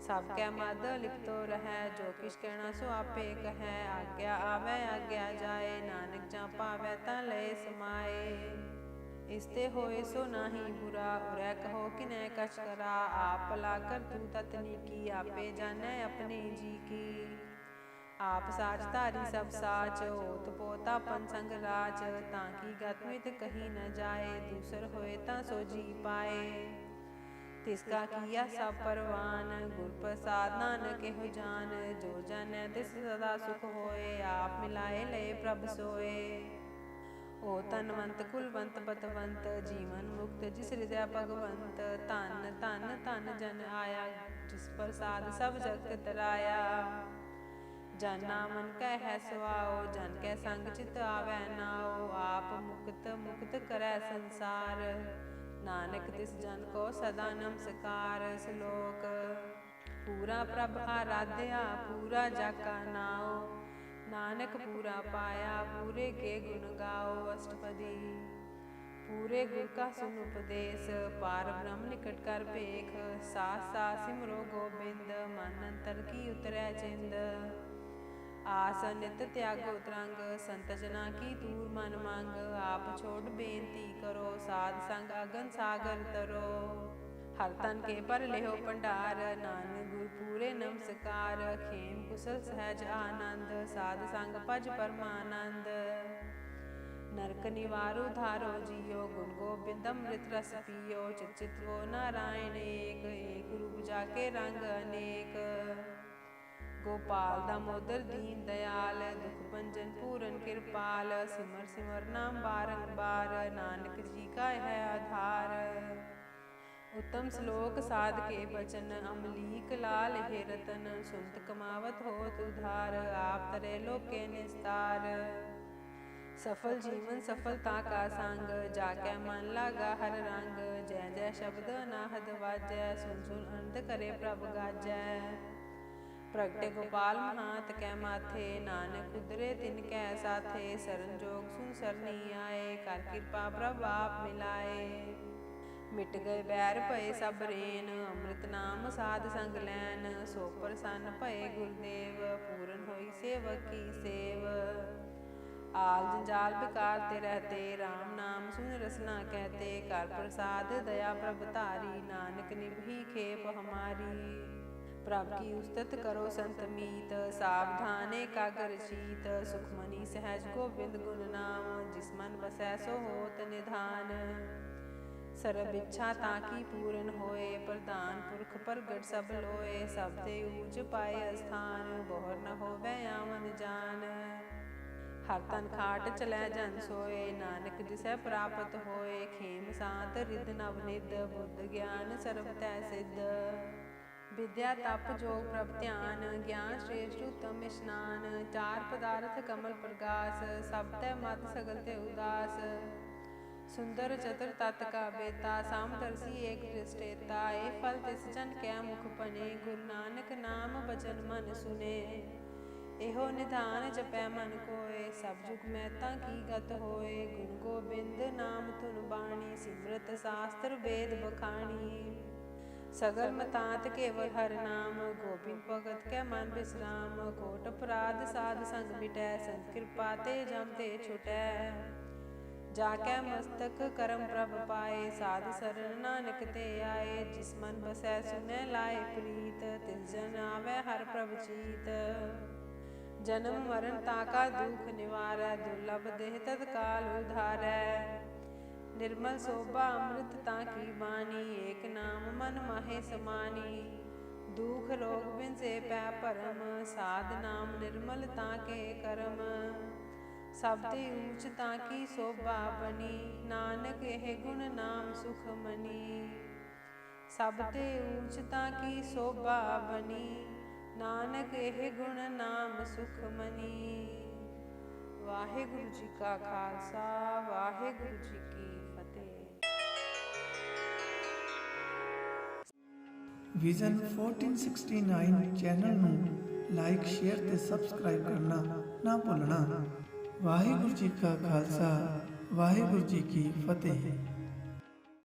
सब कै मद लिखतो रहै, जो किछ कहना सो आपे कहै। आज्ञा आवे आज्ञा जाए, नानक जा पावै तां लय समाए। इसते होए सो नाही बुरा, उरै कहो किनै कछ करा। आप भला कर तू ततनी की, आपे जानै अपने जी की। आप साच धारी सब साच, ओत पोत आपन संग राच। ताकि गत मित कही न जाए, दूसर होए तां सो जी पाए। तिसका किया सब परवान, गुर प्रसाद नानक एहो जान। जो जानै तिस सदा सुख होए, आप मिलाए लय प्रभ सोए। ओ तनवंत कुलवंत बतवंत, जीवन मुक्त जिस हृदय भगवंत। धन धन धन जन आया, जिस प्रसाद सब जगत तराया। जन नामन कह है सुआओ, जन कै संग चित आवै नाओ। आप मुक्त मुक्त करै संसार, नानक तिस जन को सदा नमस्कार। श्लोक पूरा प्रभ आराध्या, पूरा जाका नाओ। नानक पूरा पाया, पूरे के गुण गाओ। अष्टपदी पूरे गुर का सुन उपदेश, पार ब्रह्म निकट कर पेख। सास सास सिमरो गोबिंद, मन अंतर की उतरै चिंद। आस नित त्यागो तरंग, संत जना की दूर मन मंग। आप छोड़ बेनती करो, साध संग अगन सागर तरो। हर तन के पर लेहो भंडार, नानक गुर पूरे नमस्कार। खेम कुशल सहज आनंद, साध संग भज परमानंद। नरक निवारो धारो जियो, गुण गोबिंद अमृत रस पियो। चित चित वो नारायण एक, एक रूप जाके रंग अनेक। गोपाल दामोदर दीन दयाल, दुख भंजन पूरन कृपाल। सिमर सिमर नाम बारंबार, नानक जी का है आधार। उत्तम श्लोक साध के बचन, अमलीक लाल हे रतन। सुनत कमावत होत उधार, आप तरे लोके निस्तार। सफल जीवन सफलता का संग, जाकै मन लागा हर रंग। जय जय शब्द अनाहद वाजै, सुन सुन अनंत करे प्रभ गाजै। प्रगटे गोपाल महात कै माथे, नानक उदरे तिनकै साथे। सरन जोग सुन सरनी आए, कर कृपा प्रभ आप मिलाए। मिट गए बैर भय सब रेन, अमृत नाम साध संग लैन। सो प्रसन्न भये गुरुदेव, पूरन होई सेवक की सेव। आल जंजाल बेकार ते रहते, राम नाम सुन रसना कहते। कर प्रसाद दया प्रभ तारी, नानक निभही खेप हमारी। प्रभ की उस्तत करो संत मीत, सावधान एकाग्र चीत। सुखमनी सहज गोविंद गुण नाम, जिस मन बसै सो होत निधान। सर्ब इच्छा ताकी पूरन होए, प्रधान पुरख प्रगट सब लोए। सब ते ऊच पाए स्थान, बोहर न होवै आवन जान। हर तन खाट चलै जन सोए, नानक जिसै प्राप्त होए। खेम सांत रिद नवनिध, बुद्ध ज्ञान सर्ब तै सिद्ध। विद्या तप जोग प्रभ ध्यान, ज्ञान श्रेष्ठ उत्तम स्नान। चार पदार्थ कमल प्रगास, सब तै मत सगल ते उदास। सुंदर चतुर तत का बेता, सामदर्शी एक दृष्टेता। ए फल तिस जन कै मुख बने, गुरु नानक नाम बचन मन सुने। एहो निधान जपै मन कोय, सब जुग महता की गत होय। गुरु गोबिंद नाम धुन बाणी, सिमरत शास्त्र वेद बखानी। सगल मतांत केवल हर नाम, गोबिंद भगत कै मन विश्राम। कोट अपराध साध संग मिटै, संत कृपा ते जम ते छुटै। जाकै मस्तक करम प्रभ पाए, साध सरन नानक ते आए। जिस मन बसै सुनै लाए प्रीत, तिस जन आवै हर प्रभ चीत। जन्म मरण ताका दुख निवारै, दुर्लभ देह तत्काल उधारै। निर्मल शोभा अमृत ताकी बानी, एक नाम मन माहे समानी। दुख रोग बिन से पै परम, साध नाम निर्मल ताके करम। सब ते ऊंच ताकी शोभा बनी, नानक एह गुण नाम सुख मनी। सब ते ऊंच ताकी शोभा बनी, नानक एह गुण नाम सुख मनी। वाहिगुरु जी का खालसा, वाहिगुरु जी की फतेह। ਵਿਜ਼ਨ 1469 ਚੈਨਲ ਨੂੰ ਲਾਈਕ ਸ਼ੇਅਰ ਤੇ ਸਬਸਕ੍ਰਾਈਬ ਕਰਨਾ ਨਾ ਭੁੱਲਣਾ। ਵਾਹਿਗੁਰੂ ਜੀ ਕਾ ਖਾਲਸਾ, ਵਾਹਿਗੁਰੂ ਜੀ ਕੀ ਫਤਿਹ।